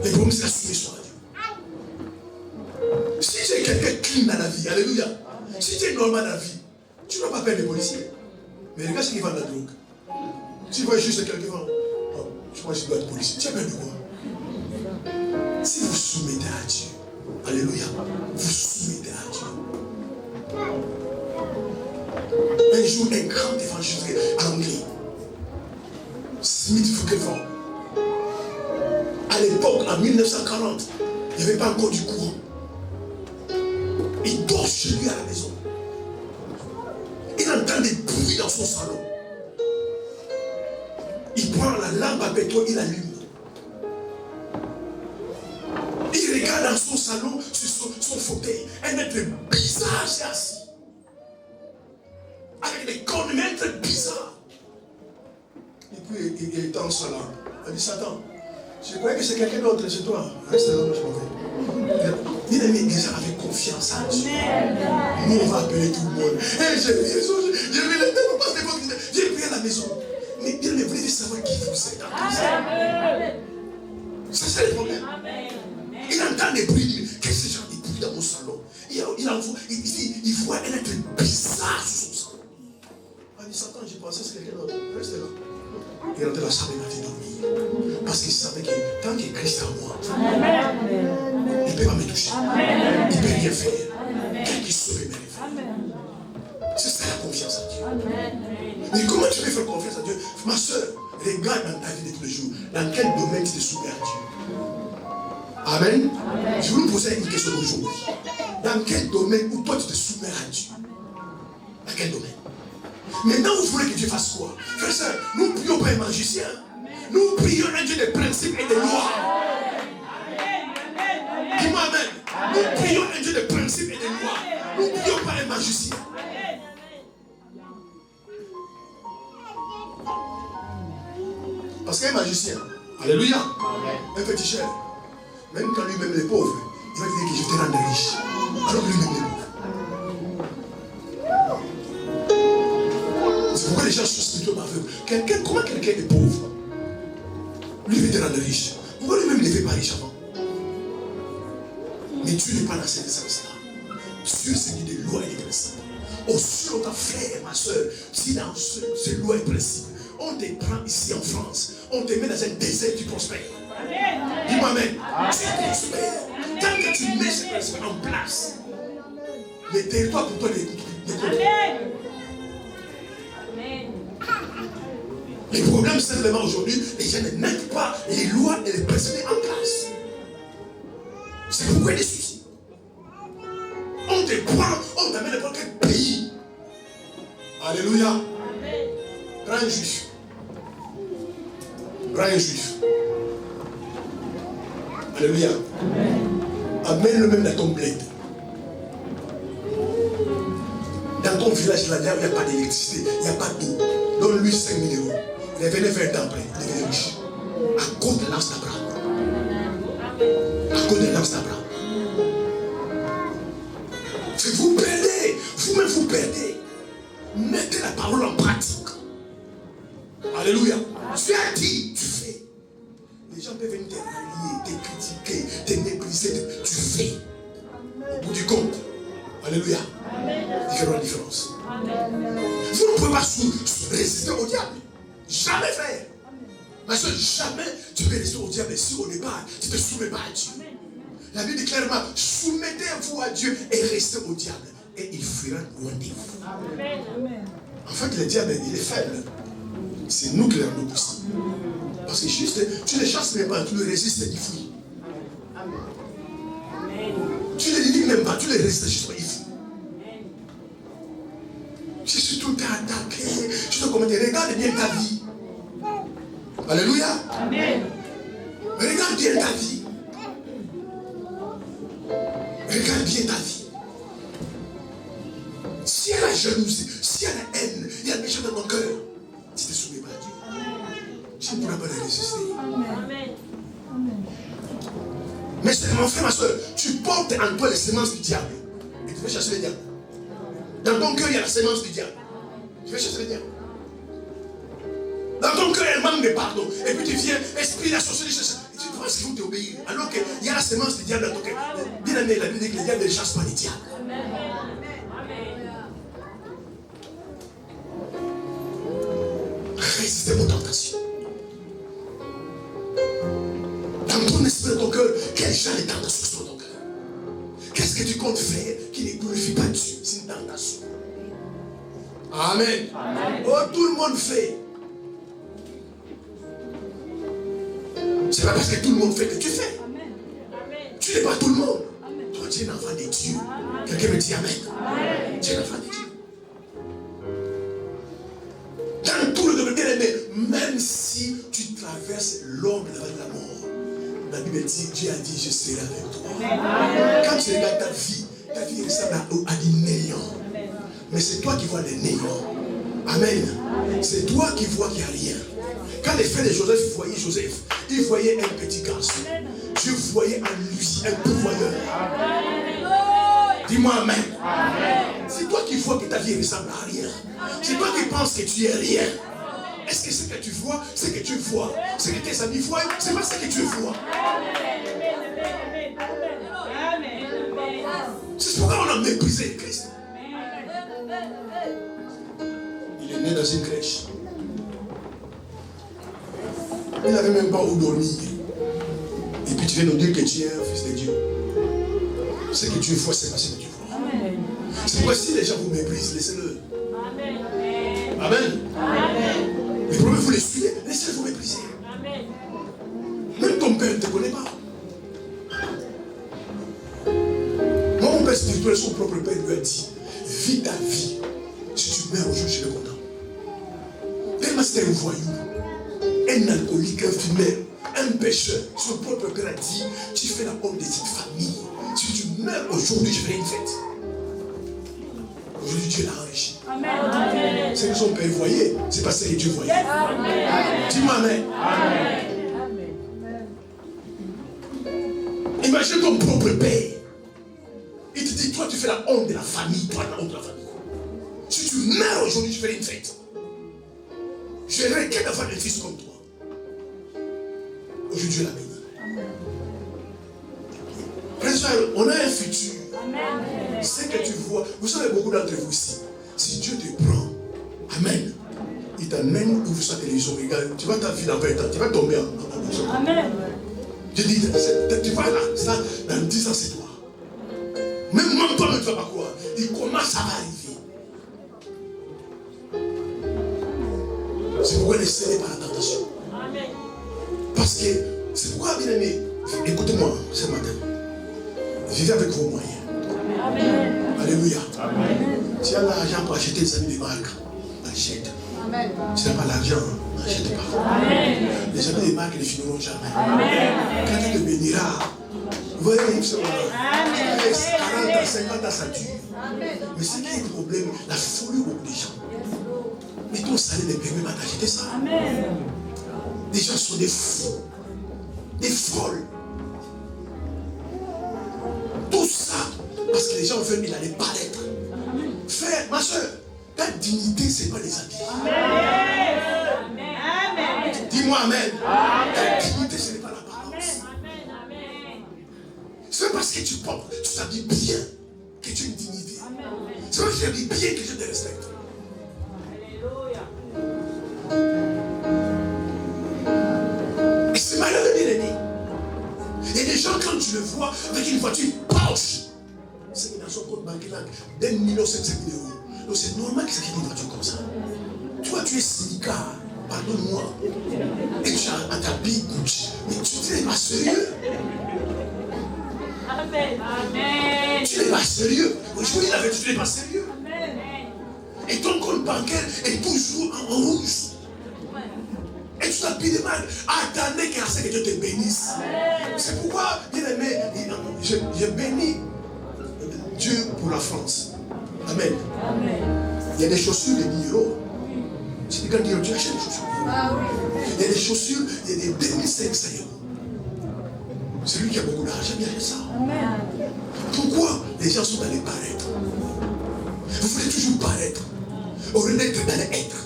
Les problèmes, c'est la soumission à Dieu. Si j'ai quelqu'un clean dans la vie, alléluia. Si tu es normal dans la vie, tu ne vas pas perdre les policiers. Mais regarde ceux qui vendent la drogue. Si tu vois juste quelqu'un vend, je crois que je dois être policier. Tu as peur de quoi? Si vous soumettez à Dieu, alléluia, vous soumettez à Dieu. Un jour, un grand évangéliste anglais, Smith Fuggelford, à l'époque, en 1940, il n'y avait pas encore du courant. Il dort chez lui à la maison. Il entend des bruits dans son salon. Il prend la lampe à pétrole, il allume. Il regarde dans son salon, sur son fauteuil, un être bizarre s'est assis. Avec des cornes, un être bizarre. Et puis il étend sa lampe. Il dit, Satan, je croyais que c'est quelqu'un d'autre chez toi. Reste là, je m'en vais. Il a mis avec confiance en Dieu. Nous, on va appeler tout le monde. Hey, j'ai vu les choses, j'ai vu les têtes, j'ai prié à la maison. Mais bien, mais vous devez savoir qui vous êtes. C'est ça le problème. Il entend des bruits. Qu'est-ce que ces gens, des bruits dans mon salon? Il voit un être bizarre sur son salon. Il dit, Satan, j'ai pensé que c'est quelqu'un d'autre. Reste là. Il est rentré dans la salle et m'a fait dormir. Parce qu'il savait que tant qu'il est Christ en moi, il ne peut pas me toucher. Il ne peut rien faire. Quel qu'il soit, il me fait. C'est ça la confiance en Dieu. Mais comment tu peux faire confiance à Dieu? Ma soeur, regarde dans ta vie de tous les jours. Dans quel domaine tu te soumets à Dieu? Amen. Je vais vous poser une question aujourd'hui. Dans quel domaine où toi tu te soumets à Dieu? Dans quel domaine? Maintenant, vous voulez que Dieu fasse quoi? Frère, sœur, nous ne prions pas un magicien. Nous prions un Dieu de principes et de lois. Dis-moi amen. Nous prions un Dieu de principes et de lois. Nous ne prions pas un magicien. Parce qu'un magicien, alléluia, un petit cher, même quand lui-même est pauvre, il va te dire que je te rends riche. Alors lui-même est pauvre. Quand quelqu'un est pauvre, lui veut te rendre riche. Pourquoi lui-même ne fait pas riche avant? Mais Dieu n'est pas dans ce sens-là. Dieu c'est dit des lois et des principes. Au sur ta frère, ma soeur, si dans ces lois et principes, on te prend ici en France, on te met dans un désert, tu prospères. Dis-moi amen. Tu prospères. Tant que tu mets ces principes en place, les territoires pour toi les Amen. Le problème simplement aujourd'hui, les gens ne mettent pas les lois et les principes en place. C'est pourquoi il y a des soucis. On te prend, on t'amène dans n'importe quel pays. Alléluia. Prends un juif. Prends un juif. Alléluia. Amène-le même dans ton bled. Dans ton village, là, il n'y a pas d'électricité, il n'y a pas d'eau. Donne-lui 5 000 euros. Il est venu 20 ans après, il est devenu riche. À cause de l'âge d'Abraham. À cause de l'âge d'Abraham. Vous perdez, vous-même vous perdez. Mettez la parole en pratique. Alléluia. Tu as dit, tu fais. Les gens peuvent venir te relier, te critiquer, te mépriser. Tu fais. Au bout du compte. Alléluia. Il y aura la différence. Vous ne pouvez pas résister au diable. Jamais faire. Ma soeur, jamais tu peux résister au diable si au départ tu ne te soumets pas à Dieu. La Bible dit clairement, soumettez-vous à Dieu et restez au diable. Et il fuira loin de vous. En fait, le diable, il est faible. C'est nous qui le rendons possible. Parce que juste, tu ne chasses même pas, tu le résistes et il fuit. Tu ne le lis même pas, tu le résistes juste et il fuit. Je suis tout attaqué. Je te commande, regarde bien ta vie. Alléluia. Amen. Regarde bien ta vie. Regarde bien ta vie. Si elle a jalousie, si elle a haine, il y a des méchants dans mon cœur, tu ne te soumets pas à Dieu. Tu ne pourras pas les résister. Amen. Mais c'est mon frère, ma soeur, tu portes en toi les semences du diable. Et tu veux chasser le diable. Dans ton cœur, il y a la semence du diable. Tu veux chasser le diable. Dans ton cœur, il y a un manque de pardon. Et puis tu viens, esprit de la sorcellerie, et tu penses qu'il faut t'obéir. Alors qu'il y a la semence du diable dans ton cœur. Bien aimé, la Bible dit que le diable ne chasse pas les diables. Résistez vos tentations. Dans ton esprit, dans ton cœur, quel genre de tentation sont dans ton cœur? Qu'est-ce que tu comptes faire qui ne glorifie pas Dieu? C'est une tentation. Amen. Amen. Oh, tout le monde fait. C'est pas parce que tout le monde fait que tu fais. Amen. Tu n'es pas tout le monde. Amen. Toi, tu es un enfant de Dieu. Quelqu'un me dit Amen. Amen. Tu es un enfant de Dieu. Dans tout le domaine, bien aimé, même si tu traverses l'ombre de la mort, la Bible dit, Dieu a dit, je serai avec toi. Amen. Quand tu regardes ta vie ressemble à du néant. Mais c'est toi qui vois le néant. Amen. C'est toi qui vois qu'il n'y a rien. Quand les frères de Joseph voyaient Joseph, ils voyaient un petit garçon. Dieu voyait en lui un pourvoyeur. Dis-moi Amen. C'est toi qui vois que ta vie ressemble à rien. C'est toi qui penses que tu es rien. Est-ce que ce que tu vois, c'est que tu vois? Ce que tes amis voient, c'est pas ce que tu vois. C'est pourquoi on a méprisé le Christ. Il est né dans une crèche. Il n'avait même pas où dormir. Et puis tu viens nous dire que tu es un fils de Dieu. Ce que tu vois, c'est pas ce que tu vois. C'est pourquoi si les gens vous méprisent, laissez-le. Amen. Amen. Amen. Les problèmes, vous les suivez, laissez-le vous mépriser. Amen. Même ton père ne te connaît pas. Moi, mon père spirituel, son propre père lui a dit, vis ta vie. Si tu meurs aujourd'hui, je suis content. Tellement c'était un voyou, un alcoolique, un fumeur, un pécheur. Son propre père a dit, tu fais la honte de cette famille. Si tu meurs aujourd'hui, je ferai une fête. Aujourd'hui, Dieu l'a enrichi. Amen. C'est que son père voyait, c'est pas ce que Dieu voyait. Amen. Dis-moi Amen. Amen. Imagine ton propre père. Il te dit, toi tu fais la honte de la famille, toi la honte de la famille. Si tu meurs aujourd'hui, je ferai une fête. Je regrette d'avoir des fils comme toi. Aujourd'hui, Dieu l'a béni. Frère, on a un futur. C'est que tu vois. Vous savez, beaucoup d'entre vous ici, si Dieu te prend, Amen, il t'amène, ouvre sa télévision, regarde, tu vas ta vie dans 20 ans, tu vas tomber en Amen. Je dis, tu vas là, ça, dans 10 ans, c'est toi. Même toi, tu ne vas pas croire. Il commence, ça va arriver. C'est pourquoi ne cédez pas la tentation. Amen. Parce que, c'est pourquoi, bien aimé, écoutez-moi ce matin. Vivez avec vos moyens. Amen. Alléluia. Amen. Tu as l'argent pour acheter des amis de marque, achète. Amen. Tu n'as pas l'argent, n'achète pas. Amen. Les amis de marque ne finiront jamais. Amen. Quand tu te béniras, vous voyez, il se 40 à 50 ans, ça dure. Mais ce qui est le problème, la folie au beaucoup des gens. Mais ton salaire ne permet pas d'acheter ça. Amen. Les gens sont des fous, des folles. Tout ça, parce que les gens veulent il allait paraître. Frère, ma soeur, ta dignité, ce n'est pas les habits. Amen. Dis-moi Amen. Ta dignité, ce n'est pas l'apparence. C'est parce que tu portes, tu t'habilles bien que tu as une dignité. C'est parce que tu t'habilles bien que je te respecte. Et c'est malheureux, bien aimé. Il y a des gens, quand tu le vois avec une voiture Porsche, c'est dans son compte bancaire d'1 700 000 euros. Donc c'est normal qu'il s'achète une voiture comme ça. Toi, tu es syndicat, pardonne-moi. Et tu as ta bille Gucci. Mais tu n'es pas sérieux. Amen. Amen. Tu n'es pas sérieux. Aujourd'hui, la vérité, tu n'es pas sérieux. Amen. Et ton compte bancaire est toujours en rouge. Et tu t'habilles de mal. Attendez que Dieu te bénisse. C'est pourquoi, bien aimé, je bénis Dieu pour la France. Amen. Il y a des chaussures de 10 euros. C'est quand tu achètes des chaussures. Il y a des chaussures, il y a des 2500 euros. Celui qui a beaucoup d'argent, il y a ça. Pourquoi les gens sont allés paraître? Vous voulez toujours paraître. Au lieu d'être dans l'être.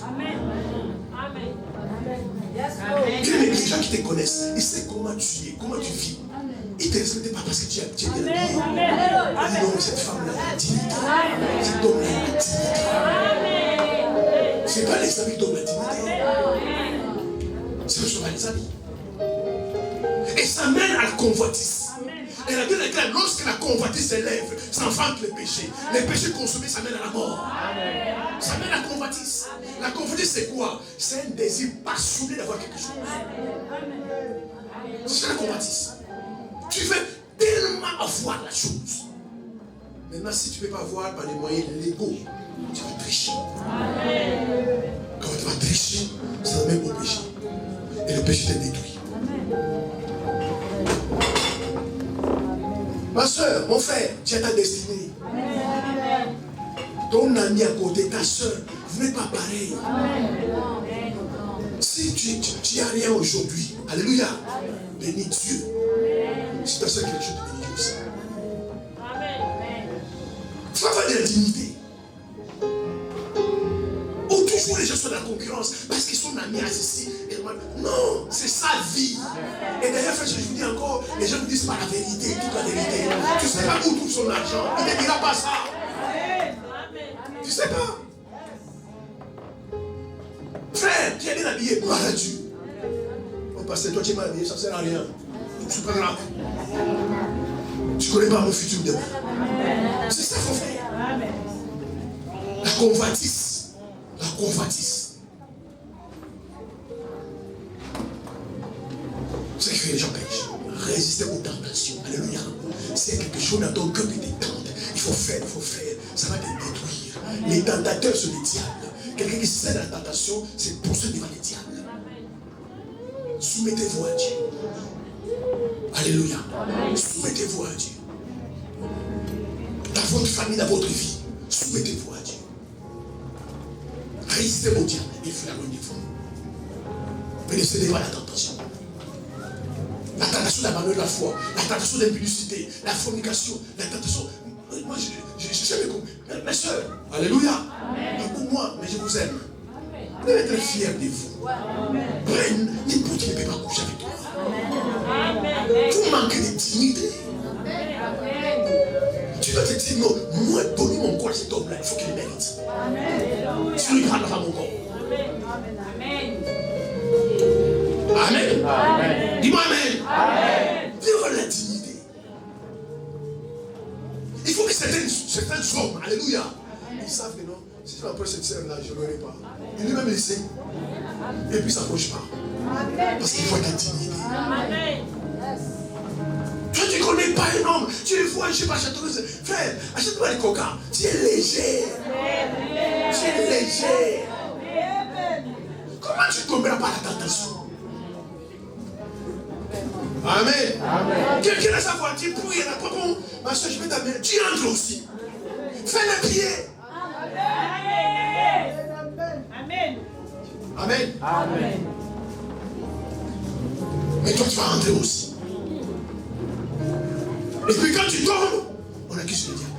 Les gens qui te connaissent, ils savent comment tu es, comment tu vis. Ils ne te respectent pas parce que tu es bien habillé. Ils disent non, cette femme-là a la dignité. Cet homme-là a la dignité. Ce n'est pas les amis qui donnent la dignité. Ce ne sont pas les amis. Et ça mène à la convoitise. Et la Bible déclare, lorsque la convoitise s'élève, ça enfante le péché. Les péchés consommés, ça mène à la mort. Ça mène à la convoitise. La convoitise, c'est quoi? C'est un désir passionné d'avoir quelque chose. C'est ça la convoitise. Tu veux tellement avoir la chose. Maintenant, si tu ne peux pas avoir par les moyens légaux, tu vas tricher. Quand tu vas tricher, ça mène au péché. Et le péché te détruit. Ma soeur, mon frère, tu as ta destinée. Ton ami à côté, ta soeur, vous n'êtes pas pareil. Si tu n'as rien aujourd'hui, alléluia, bénis Dieu. Si ta soeur a quelque chose, bénis Dieu aussi. Tu vas avoir de la dignité. Ou toujours les gens sont dans la concurrence parce qu'ils sont amis à ceci. Non, c'est sa vie. Et d'ailleurs, je vous dis encore, les gens ne disent pas la vérité, toute la vérité. Tu ne sais pas où trouve son argent. Il ne te dira pas ça. Tu ne sais pas. Frère, tu es bien habillé, gloire à Dieu. Oh, pasteur, toi tu es mal habillé, ça ne sert à rien. C'est pas grave. Tu ne connais pas mon futur demain. C'est ça qu'on fait. La convoitise. La convoitise. C'est ce qui fait les gens pêchent. Résister aux tentations. Alléluia. C'est quelque chose dans ton cœur qui te tente. Il faut faire, il faut faire. Ça va te détruire. Les tentateurs sont les diables. Quelqu'un qui sait la tentation, c'est pour ceux devant les diables. Soumettez-vous à Dieu. Alléluia. Soumettez-vous à Dieu. Dans votre famille, dans votre vie, soumettez-vous à Dieu. Résistez au diable. Il faut la loin de vous. Mais ne cédez pas à la tentation. La tentation d'abandonner la foi, la tentation d'impudicité, la fornication, la tentation. Moi, je sais jamais comment. Mes soeurs, alléluia. Pour moi, mais je vous aime. devez être fiers de vous. Prenne n'importe qui ne peut pas coucher avec toi. Vous manquez de dignité. Tu dois te dire non, moi donner mon corps à cet homme-là, il faut qu'il le mérite. Tu lui prendras pas mon corps. Amen. Amen. Dis-moi Amen. Amen. Vivre la dignité. Il faut que certains hommes, alléluia, ils savent que non, si je m'approche cette sœur-là, je ne l'aurai pas. Il lui-même laissé. Et puis il ne s'approche pas. Parce qu'il voit ta dignité. Amen. Toi, tu ne connais pas un homme. Tu le vois, je ne sais pas, achète-toi. Frère, achète-moi les coca. Tu es léger. Tu es léger. Comment tu ne tomberas pas à la tentation? Amen. Amen. Quelqu'un a sa voiture, pour il n'a pas bon. Ma soeur, je vais t'amener. Tu rentres aussi. Fais le pied. Amen. Amen. Amen. Mais toi, tu vas rentrer aussi. Et puis quand tu tombes, on accuse le diable.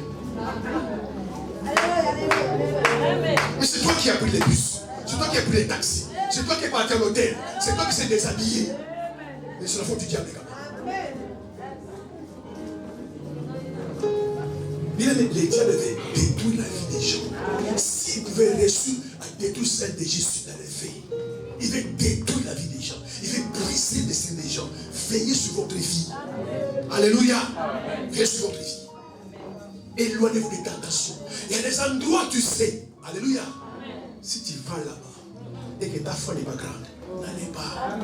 Mais c'est toi qui as pris les bus. C'est toi qui as pris les taxis. C'est toi qui es parti à l'hôtel. C'est toi qui s'est déshabillé. Mais c'est la faute du diable, les gars. Bien aimé, les diables veulent détruire la vie des gens. S'ils pouvaient réussir à détruire celle de Jésus dans les veilles, il veut détruire la vie des gens. Il veut briser le destin des gens. Veillez sur votre vie. Alléluia. Veillez sur votre vie. Éloignez-vous des tentations. Il y a des endroits, tu sais. Alléluia. Si tu vas là-bas et que ta foi n'est pas grande, n'allez pas.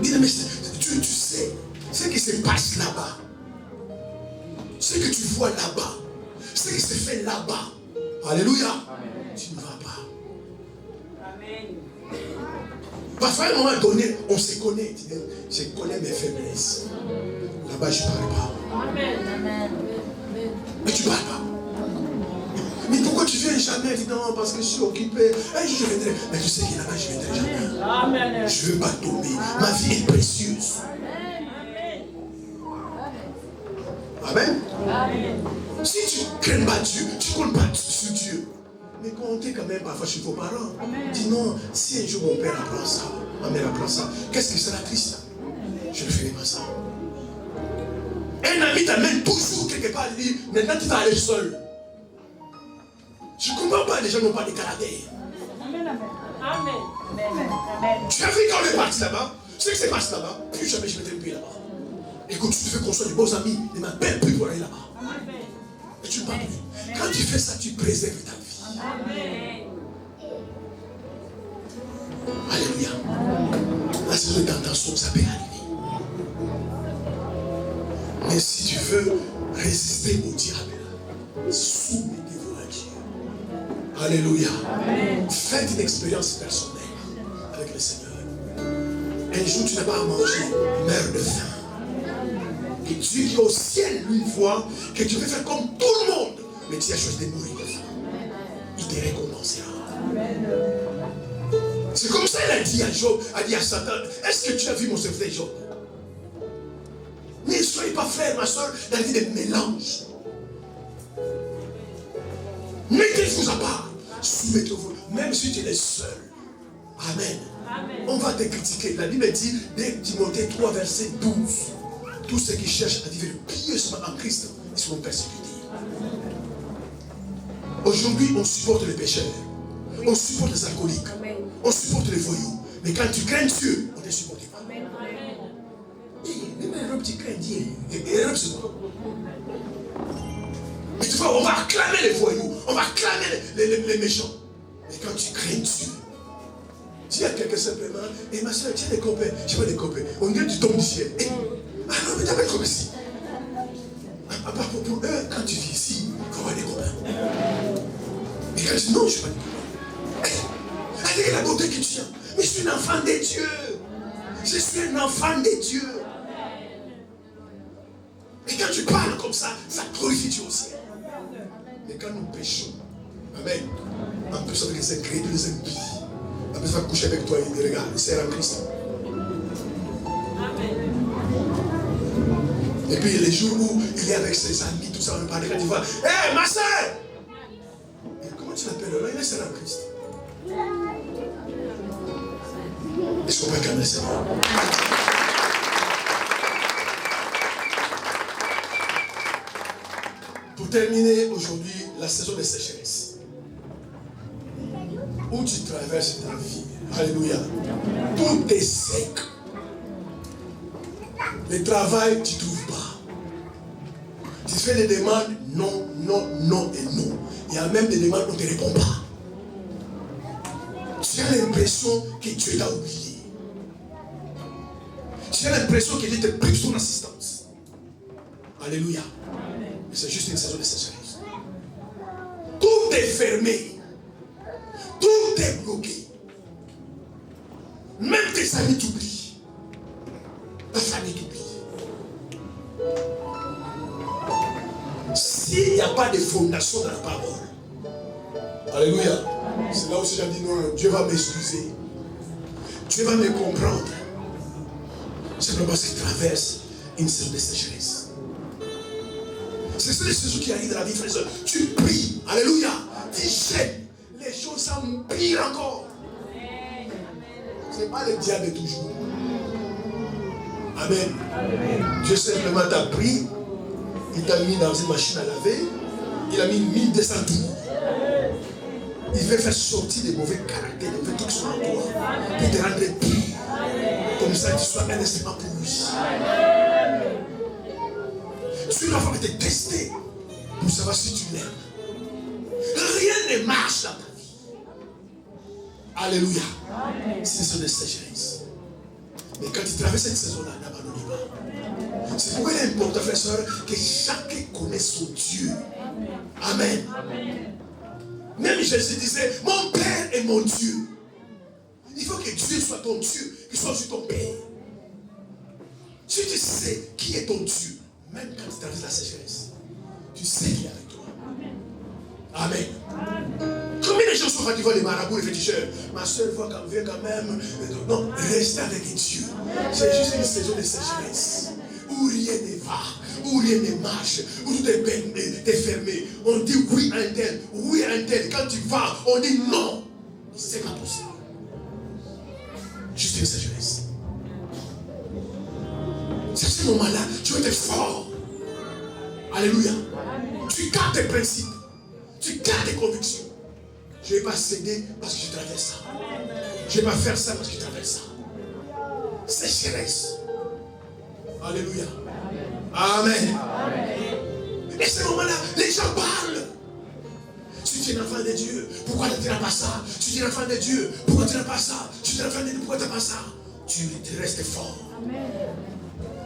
Bien aimé, tu sais ce qui se passe là-bas, ce que tu vois là-bas, ce qui se fait là-bas. Alléluia. Amen. Tu ne vas pas. Amen. Parfois, à un moment donné, on se connaît. Je connais mes faiblesses. Là-bas, je ne parle pas. Amen. Mais tu ne parles pas. Mais pourquoi tu viens jamais? Dis non, parce que je suis occupé. Je viendrai. Mais tu sais que là-bas, je ne viendrai jamais. Amen. Je ne veux pas tomber. Ma vie est précieuse. Amen. Amen. Si tu ne crains pas Dieu, tu ne comptes pas sur Dieu. Mais comptez quand même parfois chez vos parents. Amen. Dis non, si un jour mon père apprend ça, ma mère apprend ça, qu'est-ce que sera triste? Je ne ferai pas ça. Un ami t'amène toujours quelque part, il dit, maintenant tu vas aller seul. Je ne comprends pas, les gens n'ont pas de caractère. Amen, amen. Amen. Tu as vu quand on est parti là-bas, ce qui se passe là-bas, plus jamais je mettrai le pied là-bas. Et quand tu te fais construire des bons amis, ne m'appelle plus pour aller là-bas. Et tu ne parles plus. Quand tu fais ça, tu préserves ta vie. Amen. Alléluia. La saison de tentation, ça peut arriver. Mais si tu veux résister au diable, soumettez-vous à Dieu. Alléluia. Amen. Faites une expérience personnelle avec le Seigneur. Un jour, tu n'as pas à manger, meurs de faim. Et Dieu qui est au ciel, lui, voit que tu veux faire comme tout le monde, mais tu as choisi de mourir de faim. Il te récompensera. C'est comme ça qu'il a dit à Job, a dit à Satan, est-ce que tu as vu mon serviteur Job? Ne soyez pas frère, ma soeur, dans la vie de mélange. Mettez-vous à part. Soumettez-vous, même si tu es seul. Amen. Amen. On va te critiquer. La Bible dit, dès Timothée 3, verset 12, tous ceux qui cherchent à vivre pieusement en Christ, ils seront persécutés. Aujourd'hui, on supporte les pécheurs. On supporte les alcooliques. Amen. On supporte les voyous. Mais quand tu crains Dieu, on ne te supporte pas. Amen. Même un homme qui craint Dieu. Et un homme, c'est quoi? Mais tu vois, on va acclamer les voyous. On va acclamer les méchants. Mais quand tu crains Dieu, dis à quelqu'un simplement, et ma soeur, tu as des copains. Je vois des copains. On vient du tombe du ciel. Ah non, mais t'appelles comme ici. Pour eux, quand tu vis ici, il faut avoir des copains. Mais quand tu dis non, je ne suis pas des copains. Avec la beauté que tu as. Mais je suis un enfant de Dieu. Je suis un enfant de Dieu. Et quand tu parles comme ça glorifie Dieu aussi. Mais quand nous péchons, amen, on peut savoir les incrédules, les impies. On peut se faire coucher avec toi et dire, regarde, c'est en Christ. Et puis les jours où il est avec ses amis, tout ça, on parle, quand il va, hé, ma soeur! Et comment frères et sœurs en Christ. Est-ce qu'on peut acclamer le Seigneur? Pour terminer aujourd'hui la saison des sécheresses, où tu traverses ta vie, alléluia, tout est sec. Le travail, tu ne trouves pas. Tu fais des demandes, non, non, non et non. Il y a même des demandes où on ne te répond pas. Tu as l'impression que Dieu t'a oublié. Tu as l'impression que Dieu te prive son assistance. Alléluia. Mais c'est juste une saison de sécheresse. Tout est fermé. Tout est bloqué. Même tes amis t'oublient. Ta famille t'oublie. S'il n'y a pas de fondation dans la parole, alléluia, c'est là où j'ai dit non, Dieu va m'excuser. Dieu va me comprendre. Simplement parce qu'il traverse une saison de sécheresse. C'est ça les saisons qui arrivent dans la vie, frère et soeur. Tu pries, alléluia, tu jettes, les choses s'empirent encore. Ce n'est pas le diable de toujours. Amen. Dieu simplement t'a pris, il t'a mis dans une machine à laver, il a mis 1200 tours. Il veut faire sortir des mauvais caractères, des mauvais trucs sur toi, pour te rendre pur. Comme ça, tu sois un instrument pour lui. Tu dois avoir été testé pour savoir si tu l'aimes. Rien ne marche dans ta vie. Alléluia. C'est une saison de sécheresse. Mais quand tu traverses cette saison-là, n'abandonne pas. C'est pourquoi il est important, frères et sœurs, que chacun connaisse son Dieu. Amen. Même Jésus disait, mon Père est mon Dieu. Il faut que Dieu soit ton Dieu, qu'il soit aussi ton Père. Si tu sais qui est ton Dieu, même quand tu traverses la sécheresse, tu sais qu'il est avec toi. Amen. Combien de gens sont devant les marabouts, les féticheurs? Ma soeur vient quand même. Non, reste avec Dieu. C'est juste une saison de sécheresse où rien ne va, où rien ne marche, où tout est fermé. On dit oui à un tel, oui à un tel. Quand tu vas, on dit non. C'est pas possible. Juste une sécheresse. C'est à ce moment-là, tu vas être fort. Alléluia. Tu gardes tes principes. Tu gardes tes convictions. Je ne vais pas céder parce que je traverse ça. Je ne vais pas faire ça parce que je traverse ça. Sécheresse. Alléluia. Amen. Et ce moment-là, les gens parlent. Si tu es un enfant de Dieu, pourquoi tu n'as pas ça? Si tu es un enfant de Dieu, pourquoi tu n'as pas ça? Si tu es un enfant de Dieu, pourquoi tu n'as pas ça? Tu restes fort.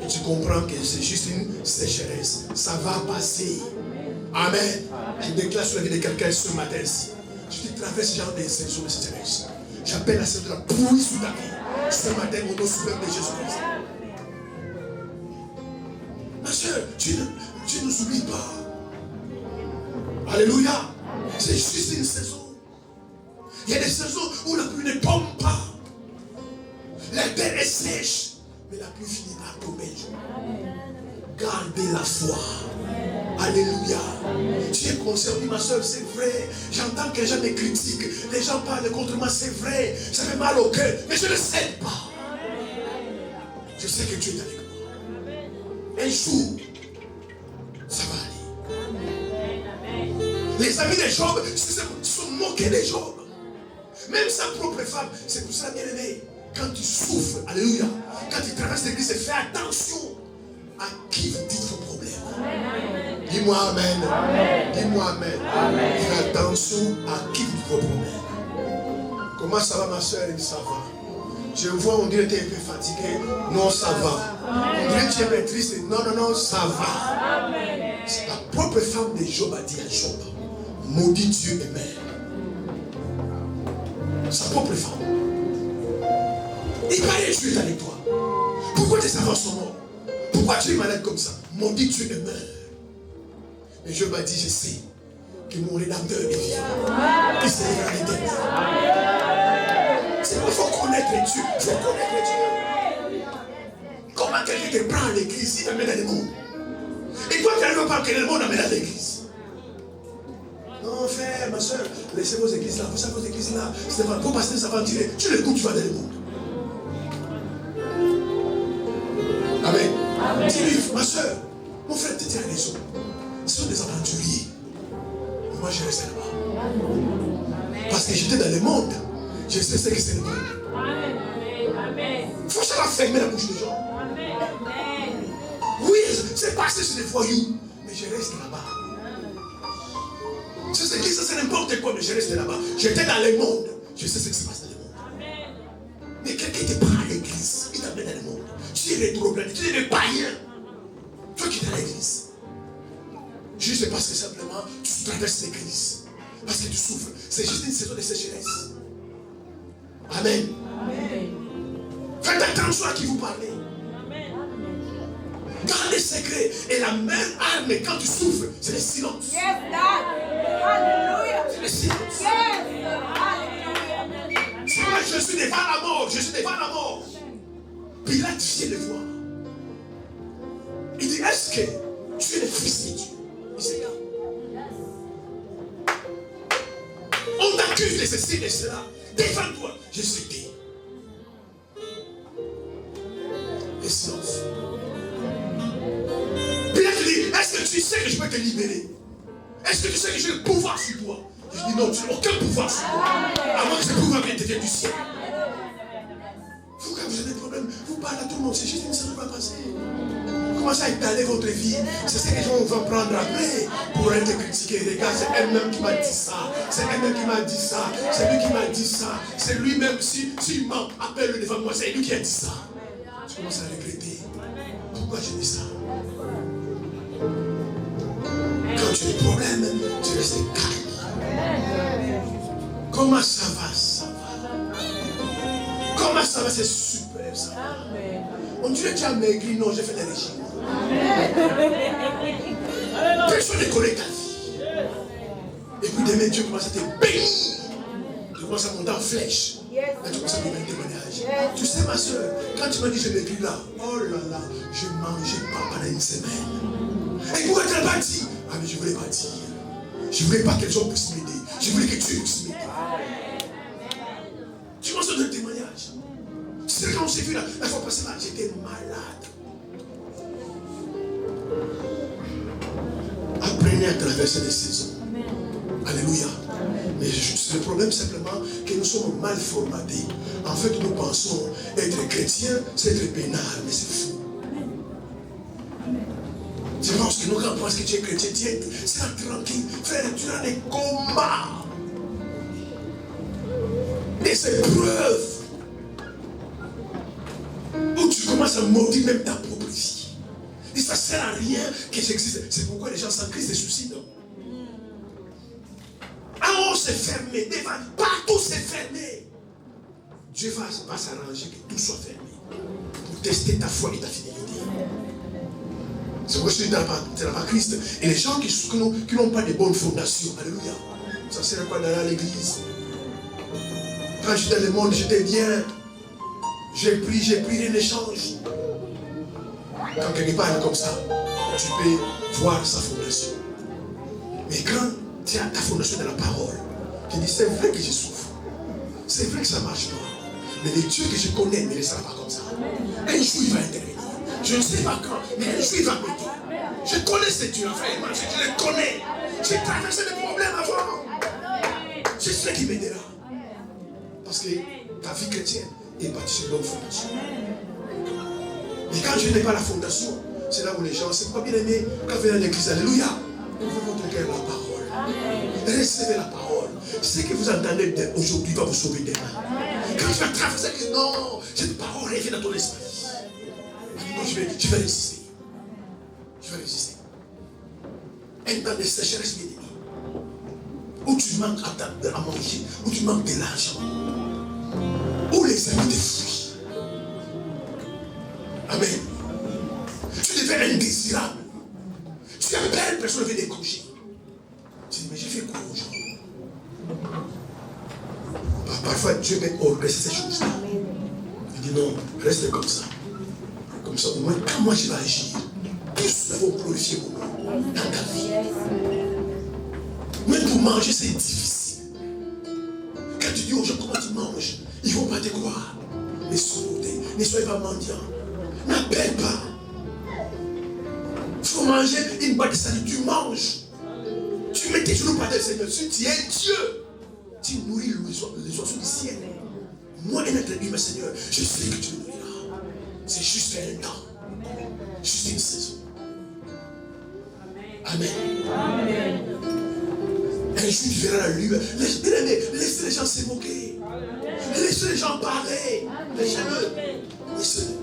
Et tu comprends que c'est juste une sécheresse. Ça va passer. Amen. Je déclare sur la vie de quelqu'un ce matin-ci. Tu traverses ce genre de saison de sécheresse. J'appelle la saison de la pluie sous ta vie. Ce matin, au nom suprême de Jésus-Christ. Ma soeur, tu ne nous oublies pas. Alléluia. C'est juste une saison. Il y a des saisons où la pluie ne tombe pas. La terre est sèche. Mais la pluie finit par tomber. Gardez la foi. Alléluia. Tu es concerné, ma soeur, c'est vrai. J'entends que les gens me critiquent. Les gens parlent contre moi, c'est vrai. Ça fait mal au cœur. Mais je ne cède pas. Je sais que Dieu est avec moi. Un jour, ça va aller. Les amis de Job se sont moqués de Job. Même sa propre femme. C'est pour ça, bien aimé. Quand tu souffres, alléluia. Quand tu traverses l'église, fais attention à qui vous dites vos problèmes. Dis-moi amen. Dis-moi amen. Fais attention à qui vous dites vos problèmes. Comment ça va, ma soeur? Elle dit ça va. Je vois, on dirait que tu es un peu fatigué. Non, ça va. On dirait que tu es un peu triste. Non, non, non, ça va. C'est la propre femme de Job a dit à Job. Maudit Dieu et mère. Sa propre femme. Il paraît que Dieu est avec toi. Pourquoi tes enfants sont morts? Pourquoi tu es malade comme ça? Maudit Dieu et mère. Et Job a dit, je sais que mon rédempteur est vivant. Il se lèvera l'éternel. C'est qu'il faut connaître Dieu. Il faut connaître Dieu. Comment quelqu'un te prend à l'église, il t'amène dans le monde? Et toi, tu n'arrives pas à que le monde amène à l'église. Non. non frère, ma soeur, laissez vos églises là, vos églises là, c'est pas pour passer ça va tirer, tu l'écoutes, tu vas dans le monde. Amen. Dis-lui, ma soeur, mon frère, tu as raison. Ce sont des aventuriers. Mais moi, je restais là-bas. Parce que j'étais dans le monde. Je sais ce que c'est le monde. Il faut jamais fermer la bouche des gens. Oui, c'est passé sur des voyous. Mais je reste là-bas. Ces églises, c'est n'importe quoi, mais je reste là-bas. J'étais dans le monde. Je sais ce qui se passe dans le monde. Mais quelqu'un te prend à l'église. Il t'amène dans le monde. Tu es rétrograde, tu es le païen. Toi qui es dans l'église. Juste parce que simplement tu traverses l'église. Parce que tu souffres. C'est juste une saison de sécheresse. Amen. Amen. Faites attention à qui vous parlez. Amen. Gardez secret. Et la même arme quand tu souffres, c'est le silence. Yes, God. Hallelujah. C'est le silence. Yes. Hallelujah. C'est moi, je suis devant la mort. Je suis devant la mort. Pilate vient le voir. Il dit, est-ce que tu es le fils de Dieu? Il dit, on t'accuse de ceci et de cela. Défends-toi. Je suis dit. Le silence. Pilate dit, est-ce que tu sais que je peux te libérer? Est-ce que tu sais que j'ai le pouvoir sur toi? Je dis non, tu n'as aucun pouvoir sur toi. À moins que ce pouvoir vienne te vienne du ciel. Vous, quand vous avez des problèmes, vous parlez à tout le monde. C'est juste une saison qui va passer. Commencez à étaler votre vie. C'est ce que les gens vont prendre après pour être critiqués. Regarde, c'est elle-même qui m'a dit ça. C'est elle-même qui m'a dit ça. C'est lui qui m'a dit ça. C'est lui-même. S'il ment, appelle-le devant moi. C'est lui qui a dit ça. Tu commences à regretter. Pourquoi j'ai dit ça? Quand tu as des problèmes, tu restes calme. Comment ça va? Ça va. Comment ça va? C'est super, ça va. On dirait que tu as maigri. Non, j'ai fait des régimes. Personne ne connaît ta vie. Et puis demain, Dieu commence à te bénir. Tu commences à monter en flèche. Là, tu commences à donner un témoignage. Tu sais, ma soeur, quand tu m'as dit je maigris là, oh là là, je ne mangeais pas pendant une semaine. Et pourquoi tu n'as pas dit? Ah, mais je ne voulais pas dire. Je ne voulais pas que les gens puissent m'aider. Je voulais que Dieu puisse m'aider. Tu commences à donner un témoignage. Tu sais, quand on s'est vu là, la fois passée là, j'étais malade. Apprenez à traverser les saisons. Amen. Alléluia. Amen. Mais le problème simplement que nous sommes mal formatés. En fait, nous pensons être chrétien, c'est être pénal, mais c'est fou. C'est parce que nous, quand on pense que tu es chrétien, tu es tranquille. Frère, tu as des combats, des épreuves, où tu commences à maudire même ta propre vie. Et ça ne sert à rien que j'existe. C'est pourquoi les gens sans Christ se suicident. En haut, c'est fermé. Devant, partout, c'est fermé. Dieu va s'arranger que tout soit fermé. Pour tester ta foi et ta fidélité. C'est pourquoi je suis dans la Christ. Et les gens qui n'ont pas de bonnes fondations. Alléluia. Ça sert à quoi d'aller à l'église? Quand j'étais dans le monde, j'étais bien. J'ai pris, rien ne change. Quand quelqu'un parle comme ça, tu peux voir sa fondation. Mais quand tu as ta fondation dans la parole, tu dis, c'est vrai que je souffre. C'est vrai que ça ne marche pas. Mais le Dieu que je connais ne laissera pas comme ça. Un jour, il va intervenir. Je ne sais pas quand, mais un jour, il va m'aider. Je connais ce Dieu, frère. Je le connais. J'ai traversé des problèmes avant. C'est ce qui m'aidera. Parce que ta vie chrétienne est bâtie sur une fondation. Et quand je n'ai pas la fondation, c'est là où les gens, c'est pas bien aimé, quand vous venez à l'église, alléluia, ouvrez votre cœur à la parole. Recevez la parole. Ce que vous entendez aujourd'hui va vous sauver demain. Quand tu vas traverser, non, cette parole revient dans ton esprit. Non, je vais résister. Je vais résister. Un temps de sécheresse, bien aimé, où tu manques à manger, où tu manques de l'argent, où les amis te fuient. Amen. Tu deviens indésirable. Tu appelles, personne ne veut décrocher. Tu dis, mais j'ai fait quoi aux gens? Parfois, Dieu met au reste ces choses-là. Il dit non, reste comme ça. Comme ça, au moins, quand moi je vais agir, tous vont glorifier mon nom dans ta vie. Même pour manger, c'est difficile. Quand tu dis aux gens comment tu manges, ils ne vont pas te croire. Mais soudez, ne soyez pas mendiants. N'appelle pas. Il faut manger une boîte de salut, tu manges. Tu mets tes genoux par terre, Seigneur. Si tu es Dieu, tu nourris les oiseaux du ciel. Moi, un être humain, Seigneur, je sais que tu me nourriras. C'est juste un temps. Juste une saison. Amen. Amen. Un jour, tu verras la lumière. Laissez les gens se moquer. Laissez les gens parler. Laissez-le. Laissez-le.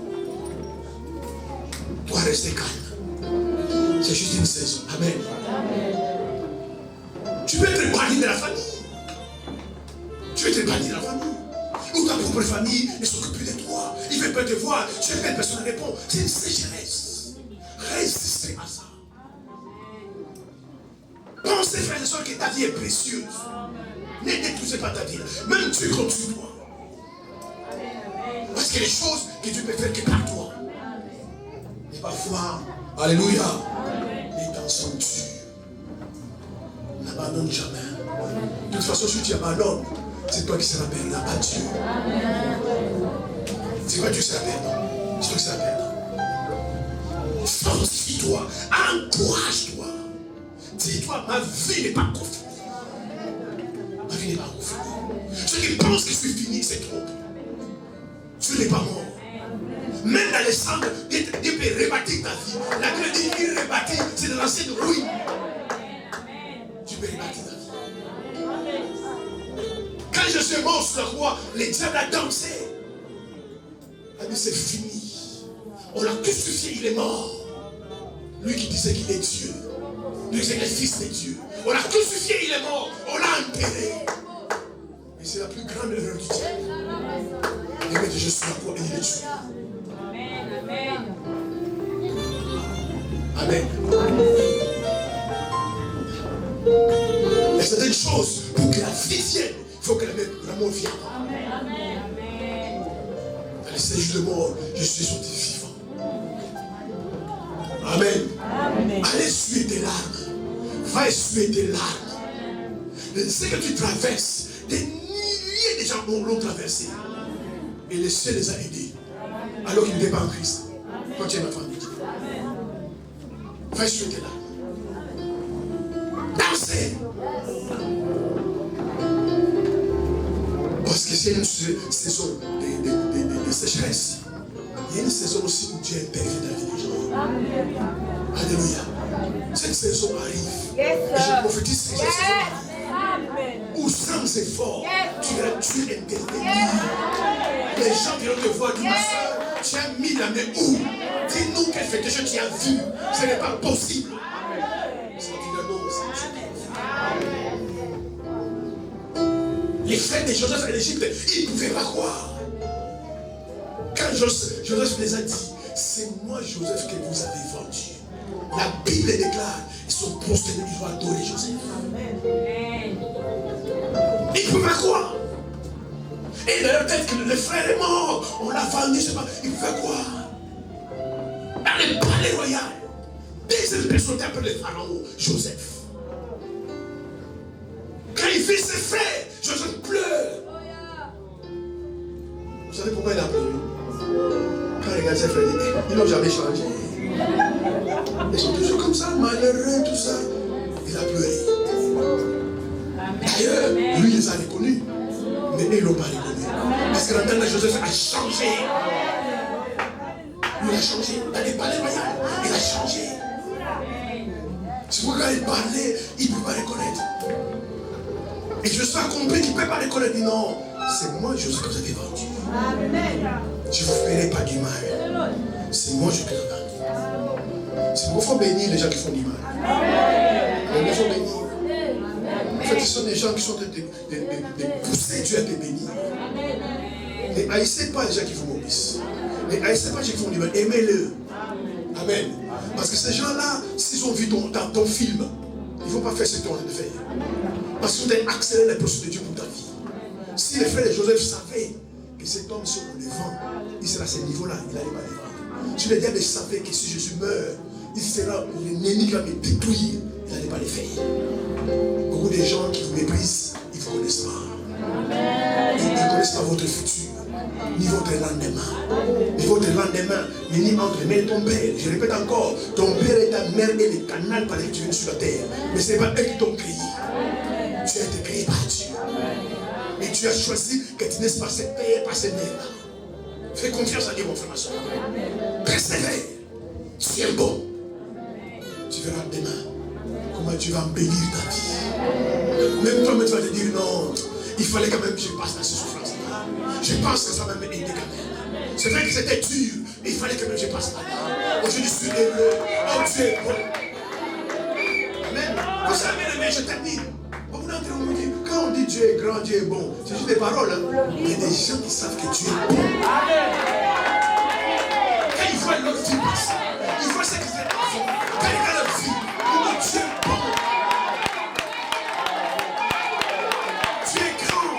Toi, restez calme. C'est juste une saison. Amen. Amen. Tu peux être banni de la famille. Tu peux être banni de la famille. Ou ta propre famille ne s'occupe plus de toi. Il ne veut pas te voir. Tu appelles, personne ne répond. C'est une sécheresse. Résistez à ça. Pensez, frères et sœurs, que ta vie est précieuse. Ne détruisez pas ta vie. Même Dieu compte sur toi. Parce qu'il y a des choses que Dieu peut faire que par toi. Et parfois, alléluia, les temps sont durs. N'abandonne jamais. De toute façon, si tu abandonnes, c'est toi qui seras perdant, pas Dieu. C'est pas Dieu qui sera perdant. C'est toi qui seras perdant. Fortifie-toi, encourage-toi. Dis-toi, ma vie n'est pas confiée. Ma vie n'est pas confiée. Ceux qui pensent que je suis fini, c'est trop. Tu n'es pas mort. Même dans les cendres, Dieu peut rebâtir ta vie. La Bible dit qu'il rebâtit, c'est de l'ancienne ruine. Tu peux rebâtir ta vie. Quand je suis mort sur la croix, les diables a dansé. Il a dit c'est fini. On l'a crucifié, il est mort. Lui qui disait qu'il est Dieu. Lui qui disait qu'il est fils de Dieu. On l'a crucifié, il est mort. On l'a enterré. Et c'est la plus grande erreur du diable. Et maintenant je suis la croix et il est Dieu. Amen. Il y a certaines choses pour que la vie vienne. Il faut que l'amour vienne. Dans les séjours de mort, je suis sorti vivant. Amen. Allez essuyer tes larmes. Va essuyer tes larmes. Ce que tu traverses, des milliers de gens l'ont traversé. Et le ciel les a aidés. Alors qu'ils n'étaient pas en Christ. Quand tu es ma famille. Va essuyer tes larmes. Dansez. Parce que c'est une saison de sécheresse. Il y a une saison aussi où Dieu intervient dans la vie des gens. Alléluia. Cette saison arrive. Et je prophétise que cette saison arrive. Où sans effort, tu verras Dieu intervenir. Les gens qui vont te voir, disent, ma soeur, tu as mis la main où? Dis-nous quelle fétiche tu as vu. Ce n'est pas possible. Les frères de Joseph en Égypte, ils ne pouvaient pas croire. Quand Joseph les a dit, c'est moi Joseph que vous avez vendu. La Bible déclare, ils sont prosternés, ils vont adorer Joseph. Ils ne pouvaient pas croire. Et dans leur tête que le frère est mort, on l'a vendu, je sais pas, ils ne pouvaient pas croire. Dans le palais royal, deuxième personne qui appelle le pharaon, Joseph. Quand il vit ses frères, Joseph pleure. Vous savez pourquoi il a pleuré? Quand il regarde ses frères, ils n'ont jamais changé. Ils sont toujours comme ça, malheureux, tout ça. Il a pleuré. D'ailleurs, lui, il les a reconnus. Mais eux, ils ne l'ont pas reconnu. Parce que maintenant, Joseph a changé. Lui, il a changé. Dans les palais royaux, il a changé. C'est pourquoi quand il parlait, il ne peut pas reconnaître. Et je suis compris qu'il ne peut pas reconnaître. Il dit non, c'est moi, Joseph, que vous avez vendu. Je ne vous ferai pas du mal. C'est moi, je peux le vendre. C'est pourquoi il faut bénir les gens qui font du mal. Il faut bénir. En fait, ce sont des gens qui sont de pousser Dieu à te bénir. Ne haïssez pas les gens qui vous maudissent. Ne haïssez pas les gens qui font du mal. Aimez-le. Amen. Parce que ces gens-là, s'ils ont vu ton film, ils ne vont pas faire ce que tu es en train de faire. Parce que tu as accéléré les processus de Dieu pour ta vie. Si les frères de Joseph savaient que cet homme, si on le vend, il sera à ce niveau-là, il n'allait pas le vendre. Si les diables savaient que si Jésus meurt, il sera l'ennemi qui va me détruire, il vous n'allez pas les faire. Beaucoup de gens qui vous méprisent, ils ne vous connaissent pas. Ils ne connaissent pas votre futur, ni votre lendemain. Ni votre lendemain, ni entre les mains de ton père. Je répète encore, ton père et ta mère est le canal par lequel tu viens sur la terre. Mais ce n'est pas eux qui t'ont créé. Tu as été créé par Dieu. Et tu as choisi que tu naisses par cette père, par cette mère. Fais confiance à Dieu, mon frère, ma soeur. Persévère. Tiens bon. Tu verras demain comment tu vas embellir ta vie. Même toi, tu vas te dire non, il fallait quand même que je passe dans ces souffrances-là. Je pense que ça va m'aider quand même. C'est vrai que c'était dur, mais il fallait quand même que je passe là-bas. Aujourd'hui, je suis heureux. Oh, Dieu est bon. Amen. Vous savez, mais je termine. Beaucoup d'entre vous me disent, quand on dit Dieu est grand, Dieu est bon, c'est juste des paroles. Hein. Il y a des gens qui savent que Dieu est bon. Quand ils voient leur vie passer, ils voient ce qu'ils font. Quand ils voient leur vie, ils disent Dieu est bon. Dieu est grand.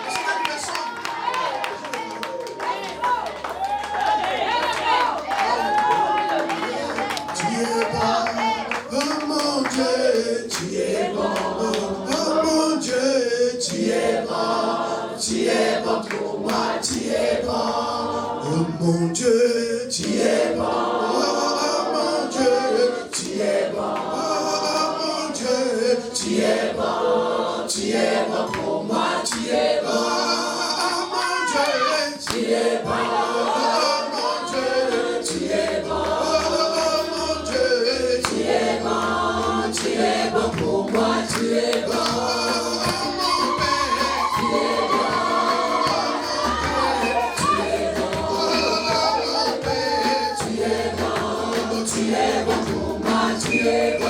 C'est une personne. Tu es bon, oh mon Dieu, tu es bon. Oh mon Dieu, tu es bon pour moi, tu es bon. Oh mon Dieu, tu es bon. Oh mon Dieu, tu es bon. Oh mon Dieu, tu es bon pour moi, tu es bon. Oh mon Dieu, tu es bon. Oh mon Dieu, tu es bon. Oh mon Dieu, tu es bon pour moi, tu es bon. Dieu est bon.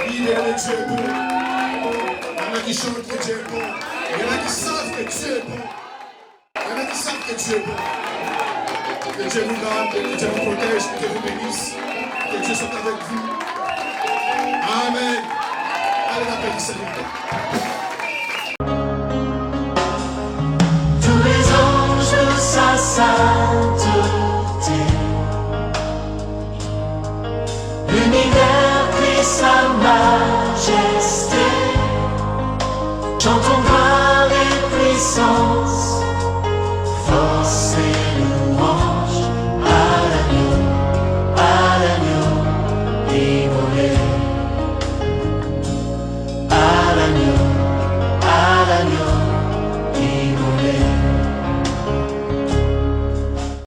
Il y en a qui chantent que Dieu est bon. Il y en a qui savent que Dieu est bon. Il y en a qui savent que Dieu est bon. Que Dieu vous garde, que Dieu vous protège, que Dieu vous bénisse. Que Dieu soit avec vous. Amen. Allez, la paix du Seigneur.